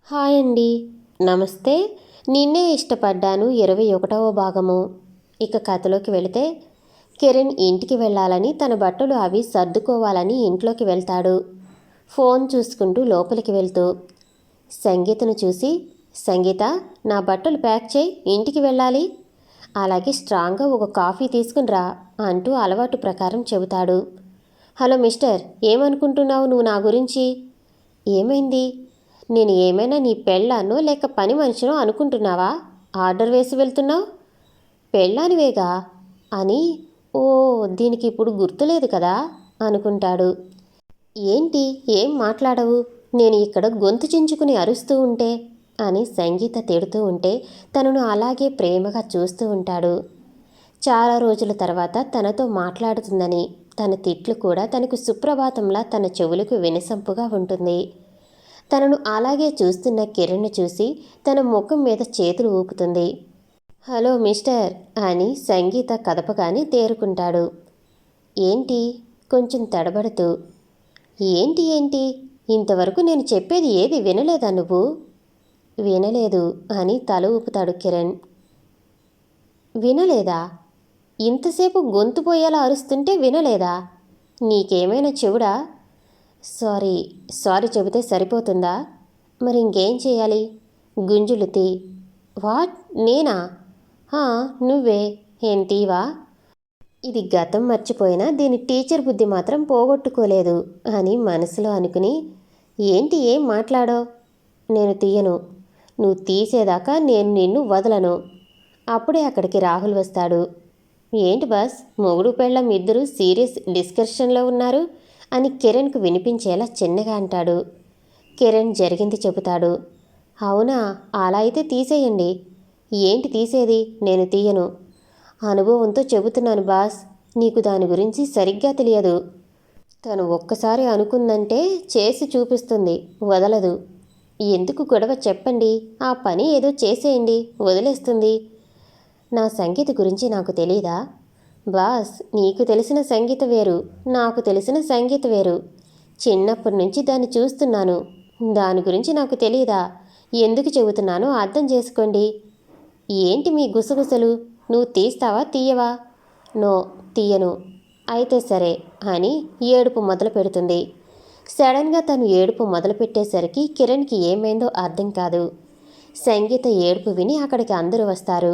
Hi అండి. నమస్తే. నిన్నే ఇష్టపడ్డాను 21వ భాగము. ఇక కథలోకి వెళితే, కిరణ్ ఇంటికి వెళ్ళాలని తన బట్టలు అవి సర్దుకోవాలని ఇంట్లోకి వెళ్తాడు. ఫోన్ చూసుకుంటూ లోపలికి వెళ్తూ సంగీతను చూసి, సంగీత, నా బట్టలు ప్యాక్ చేయి, ఇంటికి వెళ్ళాలి. అలాగే స్ట్రాంగ్గా ఒక కాఫీ తీసుకుని రా అంటూ అలవాటు ప్రకారం చెబుతాడు. హలో మిస్టర్, ఏమనుకుంటున్నావు నువ్వు నా గురించి? ఏమైంది? నేను ఏమైనా నీ పెళ్ళాన్నో లేక పని మనిషినో అనుకుంటున్నావా? ఆర్డర్ వేసి వెళ్తున్నావు? పెళ్ళానివేగా అని. ఓ, దీనికి ఇప్పుడు గుర్తులేదు కదా అనుకుంటాడు. ఏంటి, ఏం మాట్లాడవు? నేను ఇక్కడ గొంతు చించుకుని అరుస్తూ ఉంటే అని సంగీత తిడుతూ ఉంటే తనను అలాగే ప్రేమగా చూస్తూ ఉంటాడు. చాలా రోజుల తర్వాత తనతో మాట్లాడుతుందని తన తిట్లు కూడా తనకు సుప్రభాతంలా తన చెవులకు వినసంపుగా ఉంటుంది. తనను అలాగే చూస్తున్న కిరణ్ను చూసి తన ముఖం మీద చేతులు ఊపుతుంది. హలో మిస్టర్ అని సంగీత కదపగానే తేరుకుంటాడు. ఏంటి? కొంచెం తడబడుతూ. ఏంటి ఏంటి? ఇంతవరకు నేను చెప్పేది ఏది వినలేదా నువ్వు? వినలేదు అని తల ఊపుతాడు కిరణ్. వినలేదా? ఇంతసేపు గొంతు పోయేలా అరుస్తుంటే వినలేదా? నీకేమైనా చెవుడా? సారీ సారీ చెబితే సరిపోతుందా? మరి ఇంకేం చేయాలి? గుంజులు తీ. వాట్, నేనా? నువ్వే. ఏం తీవా? ఇది గతం మర్చిపోయినా దీని టీచర్ బుద్ధి మాత్రం పోగొట్టుకోలేదు అని మనసులో అనుకుని, ఏంటి, ఏం మాట్లాడో? నేను తీయను. నువ్వు తీసేదాకా నేను నిన్ను వదలను. అప్పుడే అక్కడికి రాహుల్ వస్తాడు. ఏంటి బాస్, మొగుడు పెళ్ళం ఇద్దరు సీరియస్ డిస్కషన్లో ఉన్నారు అని కిరణ్కు వినిపించేలా చిన్నగా అంటాడు. కిరణ్ జరిగింది చెబుతాడు. అవునా, అలా అయితే తీసేయండి. ఏంటి తీసేది? నేను తీయను. అనుభవంతో చెబుతున్నాను బాస్, నీకు దాని గురించి సరిగ్గా తెలియదు. తను ఒక్కసారి అనుకుందంటే చేసి చూపిస్తుంది, వదలదు. ఎందుకు గొడవ చెప్పండి, ఆ పని ఏదో చేసేయండి, వదిలేస్తుంది. నా సంగీత గురించి నాకు తెలీదా? బాస్, నీకు తెలిసిన సంగీత వేరు, నాకు తెలిసిన సంగీత వేరు. చిన్నప్పటి నుంచి దాన్ని చూస్తున్నాను. దాని గురించి నాకు తెలీదా? ఎందుకు చెబుతున్నానో అర్థం చేసుకోండి. ఏంటి మీ గుసగుసలు? నువ్వు తీస్తావా తీయవా? నో, తీయను. అయితే సరే అని ఏడుపు మొదలు పెడుతుంది. సడన్గా తను ఏడుపు మొదలుపెట్టేసరికి కిరణ్కి ఏమైందో అర్థం కాదు. సంగీత ఏడుపు విని అక్కడికి అందరూ వస్తారు.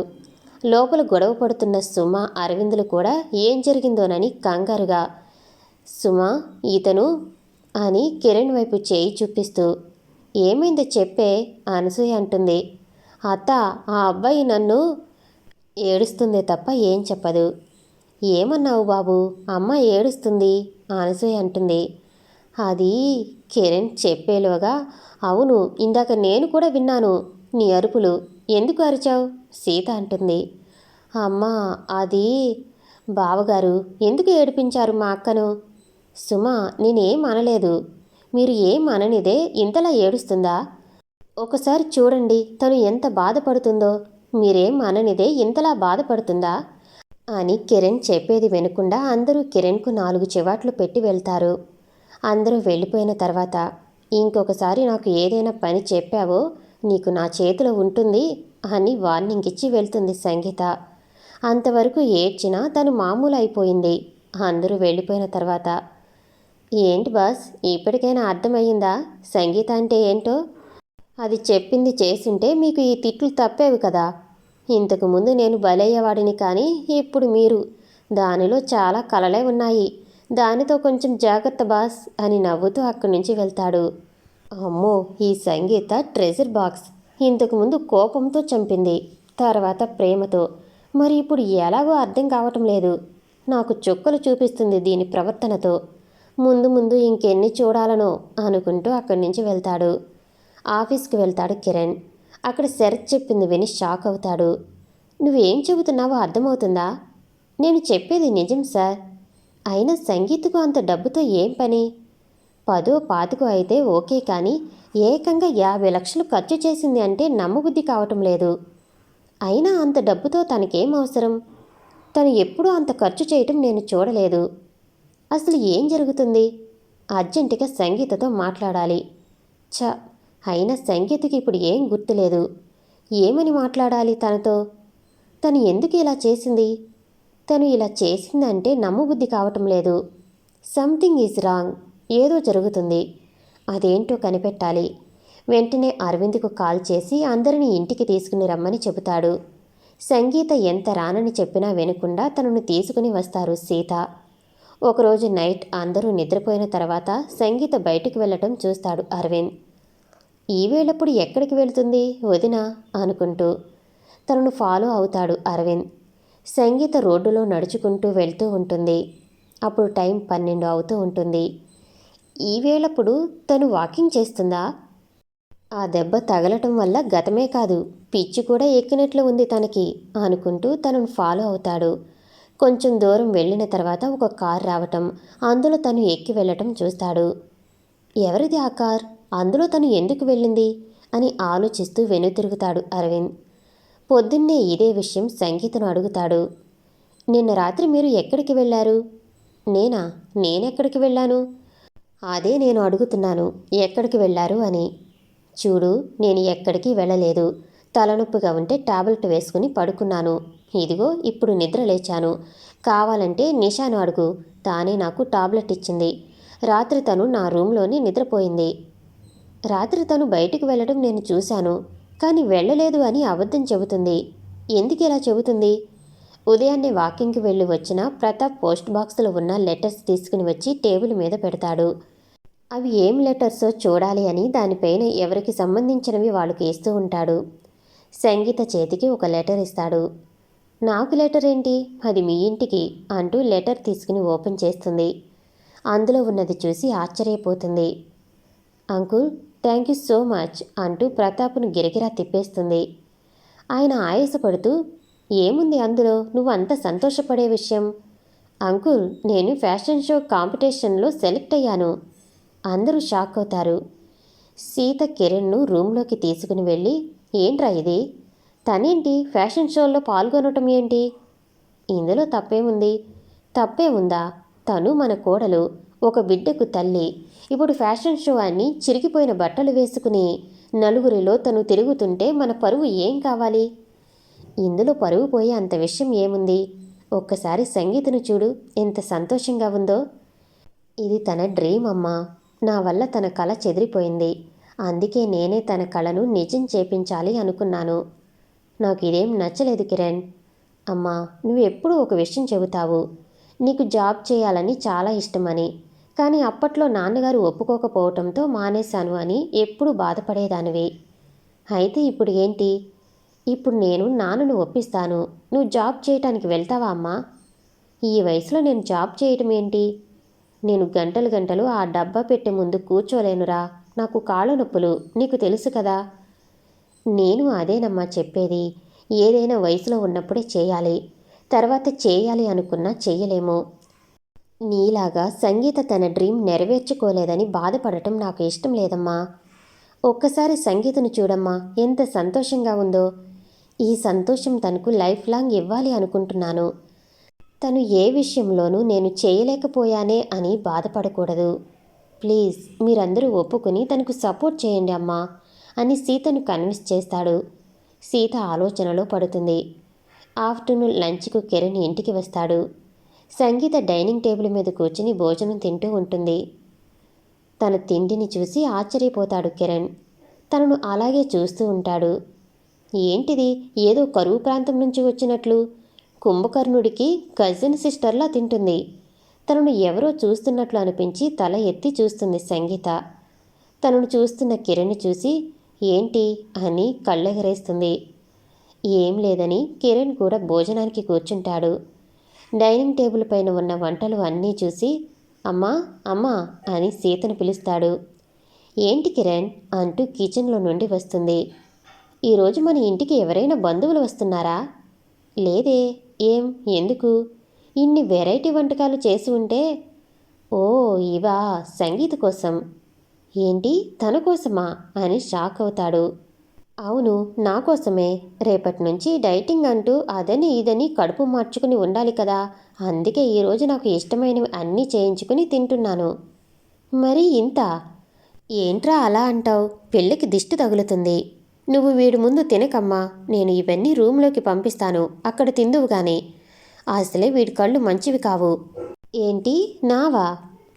లోపల గొడవ పడుతున్న సుమ, అరవిందులు కూడా ఏం జరిగిందోనని కంగారుగా, సుమ, ఈతను అని కిరణ్ వైపు చేయి చూపిస్తూ, ఏమైందో చెప్పే అనసూయ అంటుంది. అత్త, ఆ అబ్బాయి నన్ను ఏడుస్తుందే తప్ప ఏం చెప్పదు. ఏమన్నావు బాబు, అమ్మ ఏడుస్తుంది అనసూయ అంటుంది. అది కిరణ్ చెప్పేలోగా, అవును, ఇందాక నేను కూడా విన్నాను నీ అరుపులు. ఎందుకు అరిచావు? సీత అంటుంది. అమ్మా, అది బావగారు ఎందుకు ఏడిపించారు మా అక్కను? సుమ, నేనేం అనలేదు. మీరు ఏం అననిదే ఇంతలా ఏడుస్తుందా? ఒకసారి చూడండి తను ఎంత బాధపడుతుందో. మీరేం అననిదే ఇంతలా బాధపడుతుందా అని కిరణ్ చెప్పేది వినకుండా అందరూ కిరణ్కు 4 చివాట్లు పెట్టి వెళ్తారు. అందరూ వెళ్ళిపోయిన తర్వాత, ఇంకొకసారి నాకు ఏదైనా పని చెప్పావో నీకు నా చేతిలో ఉంటుంది అని వార్నింగ్ ఇచ్చి వెళ్తుంది సంగీత. అంతవరకు ఏడ్చినా తను మామూలు అయిపోయింది అందరూ వెళ్ళిపోయిన తర్వాత. ఏంటి బాస్, ఇప్పటికైనా అర్థమయ్యిందా సంగీత అంటే ఏంటో? అది చెప్పింది చేసుంటే మీకు ఈ తిట్లు తప్పేవి కదా. ఇంతకుముందు నేను బలయ్యేవాడిని, కానీ ఇప్పుడు మీరు. దానిలో చాలా కలలే ఉన్నాయి. దానితో కొంచెం జాగ్రత్త బాస్ అని నవ్వుతూ అక్కడి నుంచి వెళ్తాడు. అమ్మో, ఈ సంగీత ట్రెజర్ బాక్స్. ఇంతకుముందు కోపంతో చంపింది, తర్వాత ప్రేమతో, మరి ఇప్పుడు ఎలాగో అర్థం కావటం లేదు. నాకు చుక్కలు చూపిస్తుంది దీని ప్రవర్తనతో. ముందు ముందు ఇంకెన్ని చూడాలనో అనుకుంటూ అక్కడి నుంచి వెళ్తాడు. ఆఫీస్కి వెళ్తాడు కిరణ్. అక్కడ శరత్ చెప్పింది విని షాక్ అవుతాడు. నువ్వేం చెబుతున్నావో అర్థమవుతుందా? నేను చెప్పేది నిజం సార్. అయినా సంగీతకు అంత డబ్బుతో ఏం పని? 10 25 అయితే ఓకే, కానీ ఏకంగా 50 లక్షలు ఖర్చు చేసింది అంటే నమ్మబుద్ధి కావటం లేదు. అయినా అంత డబ్బుతో తనకేం అవసరం? తను ఎప్పుడూ అంత ఖర్చు చేయటం నేను చూడలేదు. అసలు ఏం జరుగుతుంది? అర్జెంటుగా సంగీతతో మాట్లాడాలి. ఛ, అయినా సంగీతకి ఇప్పుడు ఏం గుర్తులేదు. ఏమని మాట్లాడాలి తనతో? తను ఎందుకు ఇలా చేసింది? తను ఇలా చేసిందంటే నమ్మబుద్ధి కావటం లేదు. Something is wrong. ఏదో జరుగుతుంది. అదేంటో కనిపెట్టాలి. వెంటనే అరవింద్కు కాల్ చేసి అందరినీ ఇంటికి తీసుకుని రమ్మని చెబుతాడు. సంగీత ఎంత రానని చెప్పినా వినకుండా తనను తీసుకుని వస్తారు సీత. ఒకరోజు నైట్ అందరూ నిద్రపోయిన తర్వాత సంగీత బయటికి వెళ్ళటం చూస్తాడు అరవింద్. ఈవేళప్పుడు ఎక్కడికి వెళ్తుంది వదిన అనుకుంటూ తనను ఫాలో అవుతాడు అరవింద్. సంగీత రోడ్డులో నడుచుకుంటూ వెళ్తూ ఉంటుంది. అప్పుడు టైం 12 అవుతూ ఉంటుంది. ఈవేళప్పుడు తను వాకింగ్ చేస్తుందా? ఆ దెబ్బ తగలటం వల్ల గతమే కాదు, పిచ్చి కూడా ఎక్కినట్లు ఉంది తనకి అనుకుంటూ తనను ఫాలో అవుతాడు. కొంచెం దూరం వెళ్ళిన తర్వాత ఒక కార్ రావటం, అందులో తను ఎక్కి వెళ్ళటం చూస్తాడు. ఎవరిది ఆ కార్? అందులో తను ఎందుకు వెళ్ళింది అని ఆలోచిస్తూ వెనుతిరుగుతాడు అరవింద్. పొద్దున్నే ఇదే విషయం సంగీతను అడుగుతాడు. నిన్న రాత్రి మీరు ఎక్కడికి వెళ్ళారు? నేనెక్కడికి వెళ్ళాను? అదే నేను అడుగుతున్నాను, ఎక్కడికి వెళ్ళారు అని. చూడు, నేను ఎక్కడికి వెళ్ళలేదు. తలనొప్పిగా ఉంటే టాబ్లెట్ వేసుకుని పడుకున్నాను. ఇదిగో ఇప్పుడు నిద్ర లేచాను. కావాలంటే నిషాను అడుగు, తానే నాకు టాబ్లెట్ ఇచ్చింది. రాత్రి తను నా రూమ్లోనే నిద్రపోయింది. రాత్రి తను బయటికి వెళ్ళడం నేను చూశాను, కానీ వెళ్ళలేదు అని అబద్ధం చెబుతుంది. ఎందుకు ఇలా చెబుతుంది? ఉదయాన్నే వాకింగ్కి వెళ్ళి వచ్చిన ప్రతాప్ పోస్ట్ బాక్స్లో ఉన్న లెటర్స్ తీసుకుని వచ్చి టేబుల్ మీద పెడతాడు. అవి ఏం లెటర్సో చూడాలి అని దానిపైన ఎవరికి సంబంధించినవి వాళ్ళకి ఇస్తూ ఉంటాడు. సంగీత చేతికి ఒక లెటర్ ఇస్తాడు. నాకు లెటర్ ఏంటి? అది మీ ఇంటికి అంటూ లెటర్ తీసుకుని ఓపెన్ చేస్తుంది. అందులో ఉన్నది చూసి ఆశ్చర్యపోతుంది. Uncle, thank you so much అంటూ ప్రతాప్ను గిరగిరా తిప్పేస్తుంది. ఆయన ఆయాసపడుతూ, ఏముంది అందులో నువ్వు అంత సంతోషపడే విషయం? అంకుల్, నేను ఫ్యాషన్ షో కాంపిటీషన్లో సెలెక్ట్ అయ్యాను. అందరూ షాక్ అవుతారు. సీత కిరణ్ను రూమ్లోకి తీసుకుని వెళ్ళి, ఏంట్రా ఇది? తనేంటి ఫ్యాషన్ షోలో పాల్గొనటం ఏంటి? ఇందులో తప్పేముంది? తప్పేముందా? తను మన కోడలు, ఒక బిడ్డకు తల్లి. ఇప్పుడు ఫ్యాషన్ షో అని చిరిగిపోయిన బట్టలు వేసుకుని నలుగురిలో తను తిరుగుతుంటే మన పరువు ఏం కావాలి? ఇందులో పరువు పోయే అంత విషయం ఏముంది? ఒక్కసారి సంగీతను చూడు, ఎంత సంతోషంగా ఉందో. ఇది తన డ్రీమ్ అమ్మా. నా వల్ల తన కళ చెదిరిపోయింది. అందుకే నేనే తన కళను నిజం చేపించాలి అనుకున్నాను. నాకు ఇదేం నచ్చలేదు కిరణ్. అమ్మా, నువ్వు ఎప్పుడూ ఒక విషయం చెబుతావు, నీకు జాబ్ చేయాలని చాలా ఇష్టమని. కానీ అప్పట్లో నాన్నగారు ఒప్పుకోకపోవటంతో మానేశాను అని ఎప్పుడూ బాధపడేదానివి. అయితే ఇప్పుడు ఏంటి? ఇప్పుడు నేను నాన్నను ఒప్పిస్తాను. నువ్వు జాబ్ చేయటానికి వెళ్తావా అమ్మా? ఈ వయసులో నేను జాబ్ చేయటం ఏంటి? నేను గంటలు గంటలు ఆ డబ్బా పెట్టే ముందు కూర్చోలేనురా. నాకు కాళ్ళ నొప్పులు, నీకు తెలుసు కదా. నేను అదేనమ్మా చెప్పేది. ఏదైనా వయసులో ఉన్నప్పుడే చేయాలి, తర్వాత చేయాలి అనుకున్నా చెయ్యలేము. నీలాగా సంగీత తన డ్రీమ్ నెరవేర్చుకోలేదని బాధపడటం నాకు ఇష్టం లేదమ్మా. ఒక్కసారి సంగీతను చూడమ్మా, ఎంత సంతోషంగా ఉందో. ఈ సంతోషం తనకు లైఫ్ లాంగ్ ఇవ్వాలి అనుకుంటున్నాను. తను ఏ విషయంలోనూ నేను చేయలేకపోయానే అని బాధపడకూడదు. ప్లీజ్ మీరందరూ ఒప్పుకుని తనకు సపోర్ట్ చేయండి అమ్మా అని సీతను కన్విన్స్ చేస్తాడు. సీత ఆలోచనలో పడుతుంది. ఆఫ్టర్నూన్ లంచ్కు కిరణ్ ఇంటికి వస్తాడు. సంగీత డైనింగ్ టేబుల్ మీద కూర్చుని భోజనం తింటూ ఉంటుంది. తన తిండిని చూసి ఆశ్చర్యపోతాడు కిరణ్. తనను అలాగే చూస్తూ ఉంటాడు. ఏంటిది, ఏదో కరువు ప్రాంతం నుంచి వచ్చినట్లు కుంభకర్ణుడికి కజిన్ సిస్టర్లా తింటుంది. తనను ఎవరో చూస్తున్నట్లు అనిపించి తల ఎత్తి చూస్తుంది సంగీత. తనను చూస్తున్న కిరణ్ చూసి ఏంటి అని కళ్ళెగరేస్తుంది. ఏం లేదని కిరణ్ కూడా భోజనానికి కూర్చుంటాడు. డైనింగ్ టేబుల్ పైన ఉన్న వంటలు అన్నీ చూసి అమ్మా అమ్మా అని సీతను పిలుస్తాడు. ఏంటి కిరణ్ అంటూ కిచెన్లో నుండి వస్తుంది. ఈరోజు మన ఇంటికి ఎవరైనా బంధువులు వస్తున్నారా? లేదే. ఏం, ఎందుకు? ఇన్ని వెరైటీ వంటకాలు చేసి ఉంటే. ఓ, ఇవా సంగీత కోసం. ఏంటి, తన కోసమా అని షాక్ అవుతాడు. అవును, నా కోసమే. రేపటి నుంచి డైటింగ్ అంటూ అదని ఇదని కడుపు మార్చుకుని ఉండాలి కదా. అందుకే ఈరోజు నాకు ఇష్టమైనవి అన్నీ చేయించుకుని తింటున్నాను. మరి ఇంత? ఏంట్రా అలా అంటావు? పెళ్ళికి దిష్టి తగులుతుంది. నువ్వు వీడి ముందు తినకమ్మా. నేను ఇవన్నీ రూంలోకి పంపిస్తాను, అక్కడ తిందువు గాని. అసలే వీడి కళ్ళు మంచివి కావు. ఏంటి, నావా?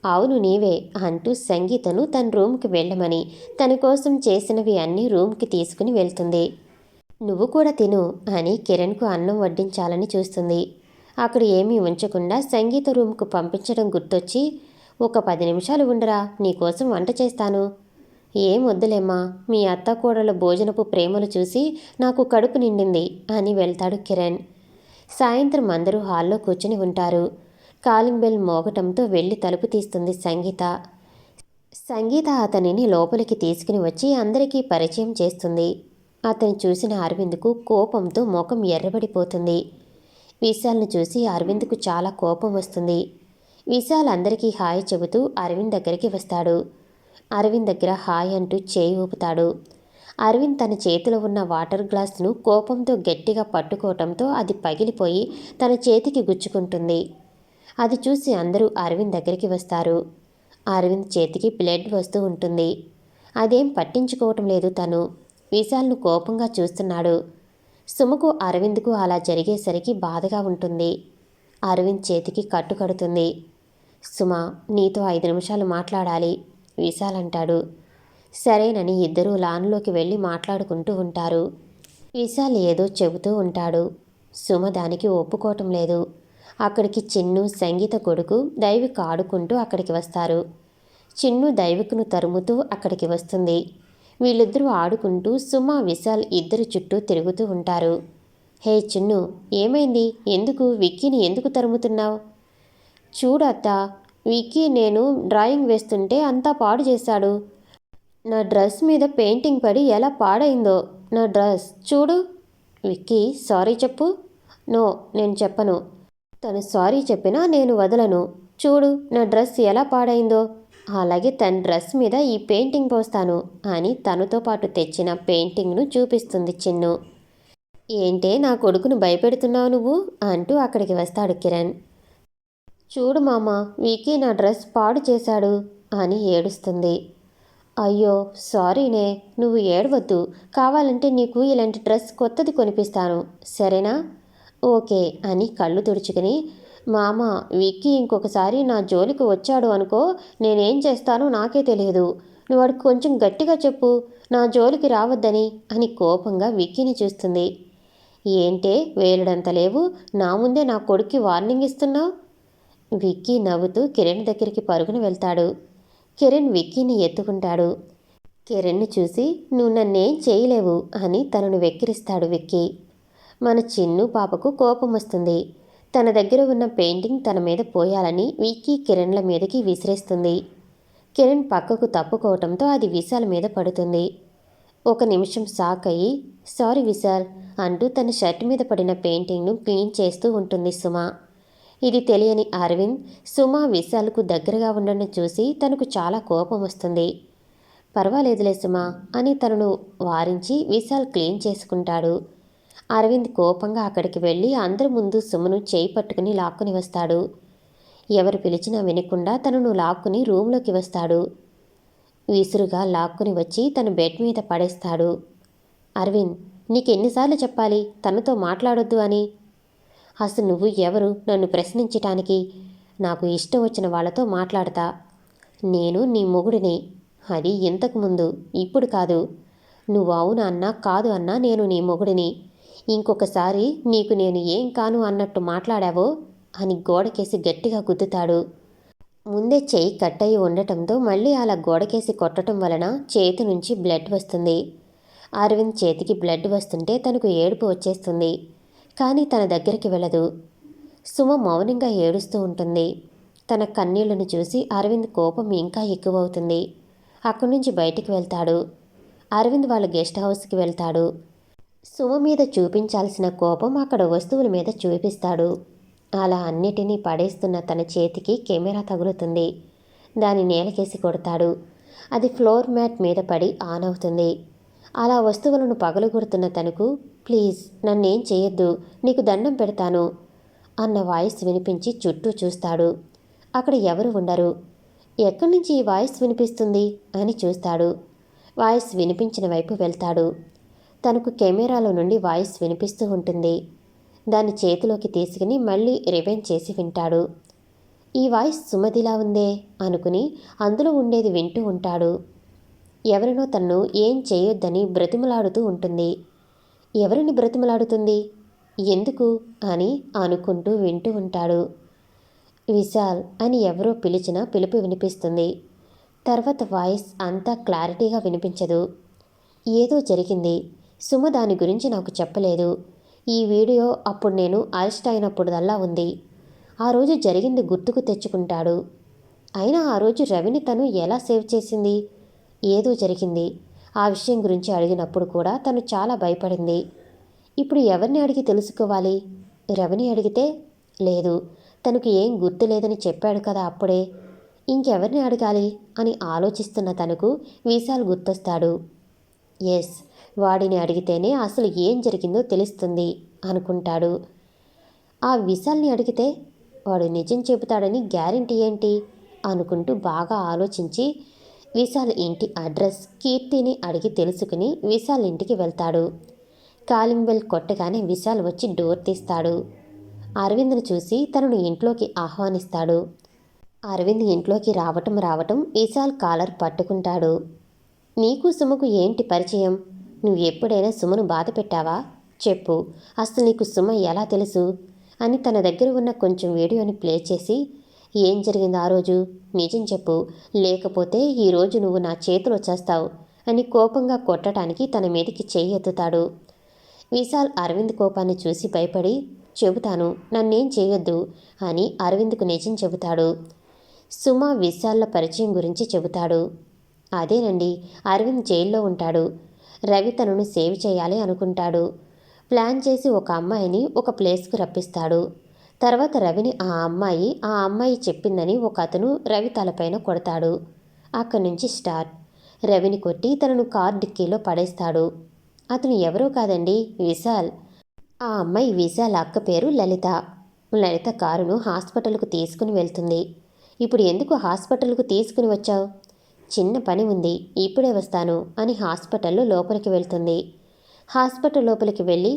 అవును నీవే అంటూ సంగీతను తన రూమ్కి వెళ్ళమని తన కోసం చేసినవి అన్నీ రూమ్కి తీసుకుని వెళ్తుంది. నువ్వు కూడా తిను అని కిరణ్కు అన్నం వడ్డించాలని చూస్తుంది. అక్కడ ఏమీ ఉంచకుండా సంగీత రూమ్కు పంపించడం గుర్తొచ్చి, ఒక 10 నిమిషాలు ఉండరా, నీకోసం వంట చేస్తాను. ఏం వద్దులేమ్మా, మీ అత్తాకోడళ్ళ భోజనపు ప్రేమలు చూసి నాకు కడుపు నిండింది అని వెళ్తాడు కిరణ్. సాయంత్రం అందరూ హాల్లో కూర్చుని ఉంటారు. కాలింగ్ బెల్ మోగటంతో వెళ్ళి తలుపు తీస్తుంది సంగీత. సంగీత అతనిని లోపలికి తీసుకుని వచ్చి అందరికీ పరిచయం చేస్తుంది. అతను చూసిన అరవింద్కు కోపంతో ముఖం ఎర్రబడిపోతుంది. విశాల్ను చూసి అరవింద్కు చాలా కోపం వస్తుంది. విశాల్ అందరికీ హాయ్ చెబుతూ అరవింద్ దగ్గరికి వస్తాడు. అరవింద్ దగ్గర హాయ్ అంటూ చేయి ఊపుతాడు. అరవింద్ తన చేతిలో ఉన్న వాటర్ గ్లాసును కోపంతో గట్టిగా పట్టుకోవటంతో అది పగిలిపోయి తన చేతికి గుచ్చుకుంటుంది. అది చూసి అందరూ అరవింద్ దగ్గరికి వస్తారు. అరవింద్ చేతికి బ్లడ్ వస్తూ ఉంటుంది. అదేం పట్టించుకోవటం లేదు తను. విశాల్ను కోపంగా చూస్తున్నాడు. సుమకు అరవింద్కు అలా జరిగేసరికి బాధగా ఉంటుంది. అరవింద్ చేతికి కట్టుకడుతుంది. సుమ, నీతో 5 నిమిషాలు మాట్లాడాలి విశాల్ అంటాడు. సరేనని ఇద్దరూ లాన్లోకి వెళ్ళి మాట్లాడుకుంటూ ఉంటారు. విశాల్ ఏదో చెబుతూ ఉంటాడు. సుమ దానికి ఒప్పుకోవటం లేదు. అక్కడికి చిన్ను, సంగీత కొడుకు దైవిక్ ఆడుకుంటూ అక్కడికి వస్తారు. చిన్ను దైవిక్ను తరుముతూ అక్కడికి వస్తుంది. వీళ్ళిద్దరూ ఆడుకుంటూ సుమ, విశాల్ ఇద్దరు చుట్టూ తిరుగుతూ ఉంటారు. హే చిన్ను, ఏమైంది? విక్కీని ఎందుకు తరుముతున్నావు? చూడు అత్తా, విక్కీ నేను డ్రాయింగ్ వేస్తుంటే అంతా పాడు చేశాడు. నా డ్రెస్ మీద పెయింటింగ్ పడి ఎలా పాడైందో. నా డ్రెస్ చూడు. విక్కీ సారీ చెప్పు. నో, నేను చెప్పను. తను సారీ చెప్పినా నేను వదలను. చూడు నా డ్రెస్ ఎలా పాడైందో. అలాగే తన డ్రెస్ మీద ఈ పెయింటింగ్ పోస్తాను అని తనతో పాటు తెచ్చిన పెయింటింగ్ను చూపిస్తుంది చిన్ను. ఏంటే నా కొడుకును భయపెడుతున్నావు నువ్వు అంటూ అక్కడికి వస్తాడు కిరణ్. చూడు మామ, విక్కీ నా డ్రెస్ పాడు చేశాడు అని ఏడుస్తుంది. అయ్యో సారీనే, నువ్వు ఏడవద్దు. కావాలంటే నీకు ఇలాంటి డ్రెస్ కొత్తది కొనిపిస్తాను, సరేనా? ఓకే అని కళ్ళు తుడుచుకుని, మామ విక్కీ ఇంకొకసారి నా జోలికి వచ్చాడు అనుకో, నేనేం చేస్తానో నాకే తెలియదు. నువ్వు వాడికి కొంచెం గట్టిగా చెప్పు నా జోలికి రావద్దని అని కోపంగా విక్కీని చూస్తుంది. ఏంటే వేలుడంత లేవు, నా ముందే నా కొడుక్కి వార్నింగ్ ఇస్తున్నావు? విక్కీ నవ్వుతూ కిరణ్ దగ్గరికి పరుగున వెళ్తాడు. కిరణ్ విక్కీని ఎత్తుకుంటాడు. కిరణ్ని చూసి నువ్వు నన్నేం చేయలేవు అని తనను వెక్కిరిస్తాడు విక్కీ. మన చిన్ను పాపకు కోపం వస్తుంది. తన దగ్గర ఉన్న పెయింటింగ్ తన మీద పోయాలని విక్కీ కిరణ్ల మీదకి విసిరేస్తుంది. కిరణ్ పక్కకు తప్పుకోవటంతో అది విశాల్ మీద పడుతుంది. 1 నిమిషం షాక్ అయ్యి సారీ విశాల్ అంటూ తన షర్ట్ మీద పడిన పెయింటింగ్ను క్లీన్ చేస్తూ ఉంటుంది సుమ. ఇది తెలియని అరవింద్ సుమ, విశాల్కు దగ్గరగా ఉండడం చూసి తనకు చాలా కోపం వస్తుంది. పర్వాలేదులే సుమ అని తనను వారించి విశాల్ క్లీన్ చేసుకుంటాడు. అరవింద్ కోపంగా అక్కడికి వెళ్ళి అందరి ముందు సుమను చేయి పట్టుకుని లాక్కుని వస్తాడు. ఎవరు పిలిచినా వినకుండా తనను లాక్కుని రూంలోకి వస్తాడు. విసురుగా లాక్కుని వచ్చి తన బెడ్ మీద పడేస్తాడు. అరవింద్, నీకెన్నిసార్లు చెప్పాలి తనతో మాట్లాడొద్దు అని? అసలు నువ్వు ఎవరు నన్ను ప్రశ్నించటానికి? నాకు ఇష్టం వచ్చిన వాళ్ళతో మాట్లాడతా. నేను నీ మొగుడిని, అది ఇంతకుముందు, ఇప్పుడు కాదు. నువ్వు అవును అన్నా కాదు అన్నా నేను నీ మొగుడిని. ఇంకొకసారి నీకు నేను ఏం కాను అన్నట్టు మాట్లాడావో అని గోడకేసి గట్టిగా గుద్దుతాడు. ముందే చెయ్యి కట్టయి ఉండటంతో మళ్ళీ అలా గోడకేసి కొట్టడం వలన చేతి నుంచి బ్లడ్ వస్తుంది. అరవింద్ చేతికి బ్లడ్ వస్తుంటే తనకు ఏడుపు వచ్చేస్తుంది. కానీ తన దగ్గరికి వెళ్ళదు. సుమ మౌనంగా ఏడుస్తూ ఉంటుంది. తన కన్నీళ్లను చూసి అరవింద్ కోపం ఇంకా ఎక్కువవుతుంది. అక్కడి నుంచి బయటికి వెళ్తాడు. అరవింద్ వాళ్ళ గెస్ట్ హౌస్కి వెళ్తాడు. సుమ మీద చూపించాల్సిన కోపం అక్కడ వస్తువుల మీద చూపిస్తాడు. అలా అన్నిటినీ పడేస్తున్న తన చేతికి కెమెరా తగులుతుంది. దాన్ని నేలకేసి కొడతాడు. అది ఫ్లోర్ మ్యాట్ మీద పడి ఆన్ అవుతుంది. అలా వస్తువులను పగలగొడుతున్న తనకు ప్లీజ్ నన్నేం చేయొద్దు, నీకు దండం పెడతాను అన్న వాయిస్ వినిపించి చుట్టూ చూస్తాడు. అక్కడ ఎవరు ఉండరు. ఎక్కడి నుంచి ఈ వాయిస్ వినిపిస్తుంది అని చూస్తాడు. వాయిస్ వినిపించిన వైపు వెళ్తాడు. తనకు కెమెరాలో నుండి వాయిస్ వినిపిస్తూ ఉంటుంది. దాన్ని చేతిలోకి తీసుకుని మళ్ళీ రివైండ్ చేసి వింటాడు. ఈ వాయిస్ సుమతిలా ఉందే అనుకుని అందులో ఉండేది వింటూ ఉంటాడు. ఎవరినో తన్ను ఏం చేయొద్దని బ్రతిమలాడుతూ ఉంటుంది. ఎవరిని బ్రతిమలాడుతుంది, ఎందుకు అని అనుకుంటూ వింటూ ఉంటాడు. విశాల్ అని ఎవరో పిలిచిన పిలుపు వినిపిస్తుంది. తర్వాత వాయిస్ అంతా క్లారిటీగా వినిపించదు. ఏదో జరిగింది, సుమ దాని గురించి నాకు చెప్పలేదు. ఈ వీడియో అప్పుడు నేను అరెస్ట్ అయినప్పుడల్లా ఉంది. ఆ రోజు జరిగింది గుర్తుకు తెచ్చుకుంటాడు. అయినా ఆ రోజు రవిని తను ఎలా సేవ్ చేసింది? ఏదో జరిగింది. ఆ విషయం గురించి అడిగినప్పుడు కూడా తను చాలా భయపడింది. ఇప్పుడు ఎవరిని అడిగి తెలుసుకోవాలి? రవిని అడిగితే లేదు, తనకు ఏం గుర్తు లేదని చెప్పాడు కదా అప్పుడే. ఇంకెవరిని అడగాలి అని ఆలోచిస్తున్న తనకు విశాల్ గుర్తొస్తాడు. ఎస్, వాడిని అడిగితేనే అసలు ఏం జరిగిందో తెలుస్తుంది అనుకుంటాడు. ఆ విశాల్ని అడిగితే వాడు నిజం చెబుతాడని గ్యారెంటీ ఏంటి అనుకుంటూ బాగా ఆలోచించి విశాల్ ఇంటి అడ్రస్ కీర్తిని అడిగి తెలుసుకుని విశాల్ ఇంటికి వెళ్తాడు. కాలింగ్ బెల్ కొట్టగానే విశాల్ వచ్చి డోర్ తీస్తాడు. అరవింద్ను చూసి తనను ఇంట్లోకి ఆహ్వానిస్తాడు. అరవింద్ ఇంట్లోకి రావటం విశాల్ కాలర్ పట్టుకుంటాడు. నీకు సుమకు ఏంటి పరిచయం? నువ్వు ఎప్పుడైనా సుమను బాధ పెట్టావా? చెప్పు, అసలు నీకు సుమ ఎలా తెలుసు అని తన దగ్గర ఉన్న కొంచెం వీడియోని ప్లే చేసి, ఏం జరిగింది ఆ రోజు నిజం చెప్పు, లేకపోతే ఈరోజు నువ్వు నా చేతిలో చేస్తావు అని కోపంగా కొట్టడానికి తన మీదకి చెయ్యి ఎత్తుతాడు. విశాల్ అరవింద్ కోపాన్ని చూసి భయపడి, చెబుతాను, నన్నేం చేయొద్దు అని అరవింద్కు నిజం చెబుతాడు. సుమ విశాల్ల పరిచయం గురించి చెబుతాడు. అదేనండి, అరవింద్ జైల్లో ఉంటాడు. రవి తనను సేవ్ చేయాలి అనుకుంటాడు. ప్లాన్ చేసి ఒక అమ్మాయిని ఒక ప్లేస్కు రప్పిస్తాడు. తర్వాత రవిని ఆ అమ్మాయి చెప్పిందని ఒక అతను రవి తలపైన కొడతాడు. అక్కడి నుంచి స్టార్ట్. రవిని కొట్టి తనను కార్ డిక్కీలో పడేస్తాడు. అతను ఎవరో కాదండి, విశాల్. ఆ అమ్మాయి విశాల్ అక్క పేరు లలిత. లలిత కారును హాస్పిటల్కు తీసుకుని వెళ్తుంది. ఇప్పుడు ఎందుకు హాస్పిటల్కు తీసుకుని వచ్చావు? చిన్న పని ఉంది, ఇప్పుడే వస్తాను అని హాస్పిటల్లో లోపలికి వెళ్తుంది. హాస్పిటల్ లోపలికి వెళ్ళి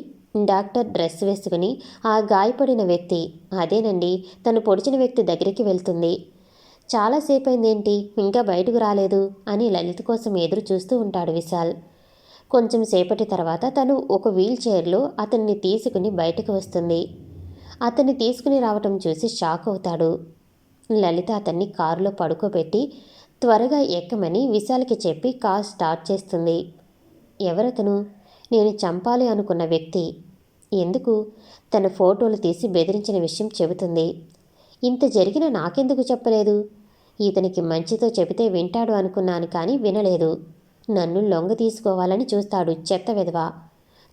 డాక్టర్ డ్రెస్ వేసుకుని ఆ గాయపడిన వ్యక్తి, అదేనండి తను పొడిచిన వ్యక్తి దగ్గరికి వెళ్తుంది. చాలాసేపు అయిందేంటి, ఇంకా బయటకు రాలేదు అని లలిత కోసం ఎదురు చూస్తూ ఉంటాడు విశాల్. కొంచెం సేపటి తర్వాత తను ఒక వీల్ చైర్లో అతన్ని తీసుకుని బయటకు వస్తుంది. అతన్ని తీసుకుని రావటం చూసి షాక్ అవుతాడు. లలిత అతన్ని కారులో పడుకోబెట్టి త్వరగా ఎక్కమని విశాల్కి చెప్పి కార్ స్టార్ట్ చేస్తుంది. ఎవరతను? నేను చంపాలి అనుకున్న వ్యక్తి. ఎందుకు? తన ఫోటోలు తీసి బెదిరించిన విషయం చెబుతుంది. ఇంత జరిగిన నాకెందుకు చెప్పలేదు? ఇతనికి మంచితో చెబితే వింటాడు అనుకున్నాను కానీ వినలేదు. నన్ను లొంగ తీసుకోవాలని చూస్తాడు, చెత్త వెధవ.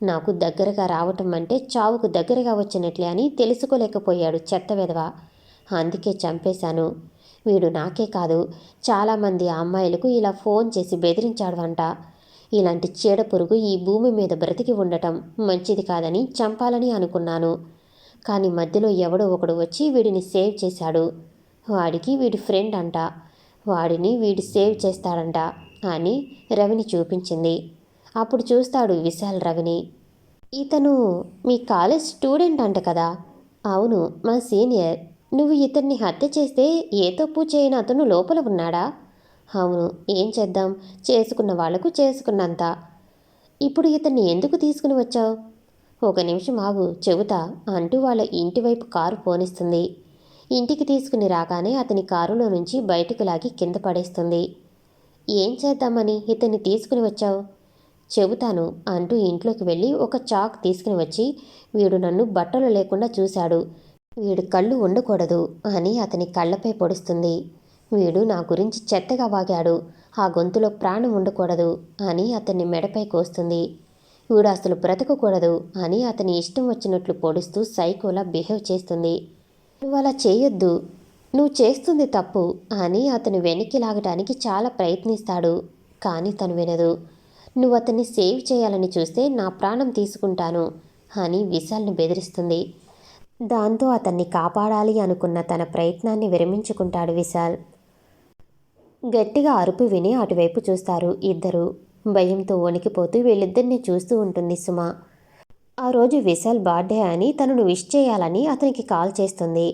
నాకు దగ్గరగా రావటం అంటే చావుకు దగ్గరగా వచ్చినట్లే అని తెలుసుకోలేకపోయాడు, చెత్త వెధవ. అందుకే చంపేశాను. వీడు నాకే కాదు, చాలామంది అమ్మాయిలకు ఇలా ఫోన్ చేసి బెదిరించాడు అంట. ఇలాంటి చీడ పురుగు ఈ భూమి మీద బ్రతికి ఉండటం మంచిది కాదని చంపాలని అనుకున్నాను. కానీ మధ్యలో ఎవడో ఒకడు వచ్చి వీడిని సేవ్ చేశాడు. వాడికి వీడి ఫ్రెండ్ అంట, వాడిని వీడి సేవ్ చేస్తాడంట అని రవిని చూపించింది. అప్పుడు చూస్తాడు విశాల్ రవిని. ఇతను మీ కాలేజ్ స్టూడెంట్ అంట కదా? అవును, మా సీనియర్. నువ్వు ఇతన్ని హత్య చేస్తే ఏ తప్పు చేయని అతను లోపల ఉన్నాడా? అవును, ఏం చేద్దాం, చేసుకున్న వాళ్లకు చేసుకున్నంత. ఇప్పుడు ఇతన్ని ఎందుకు తీసుకుని వచ్చావు? ఒక నిమిషం ఆగు, చెబుతా అంటూ వాళ్ళ ఇంటి వైపు కారు పోనిస్తుంది. ఇంటికి తీసుకుని రాగానే అతని కారులో నుంచి బయటకు లాగి కింద పడేస్తుంది. ఏం చేద్దామని ఇతన్ని తీసుకుని వచ్చావు? చెబుతాను అంటూ ఇంట్లోకి వెళ్ళి ఒక చాక్ తీసుకుని వచ్చి, వీడు నన్ను బట్టలు లేకుండా చూశాడు, వీడు కళ్ళు ఉండకూడదు అని అతని కళ్ళపై పొడుస్తుంది. వీడు నా గురించి చెత్తగా వాగాడు, ఆ గొంతులో ప్రాణం ఉండకూడదు అని అతన్ని మెడపై కోస్తుంది. వీడు అసలు బ్రతకకూడదు అని అతని ఇష్టం వచ్చినట్లు పొడుస్తూ సైకోలా బిహేవ్ చేస్తుంది. నువ్వు అలా చేయొద్దు, నువ్వు చేస్తుంది తప్పు అని అతను వెనక్కి లాగటానికి చాలా ప్రయత్నిస్తాడు. కానీ తను వినదు. నువ్వు అతన్ని సేవ్ చేయాలని చూస్తే నా ప్రాణం తీసుకుంటాను అని విశాల్ని బెదిరిస్తుంది. దాంతో అతన్ని కాపాడాలి అనుకున్న తన ప్రయత్నాన్ని విరమించుకుంటాడు విశాల్. గట్టిగా అరుపు విని అటువైపు చూస్తారు ఇద్దరు. భయంతో వణికిపోతూ వీళ్ళిద్దరినీ చూస్తూ ఉంటుంది సుమ. ఆ రోజు విశాల్ బర్త్డే అని తనను విష్ చేయాలని అతనికి కాల్ చేస్తుంది.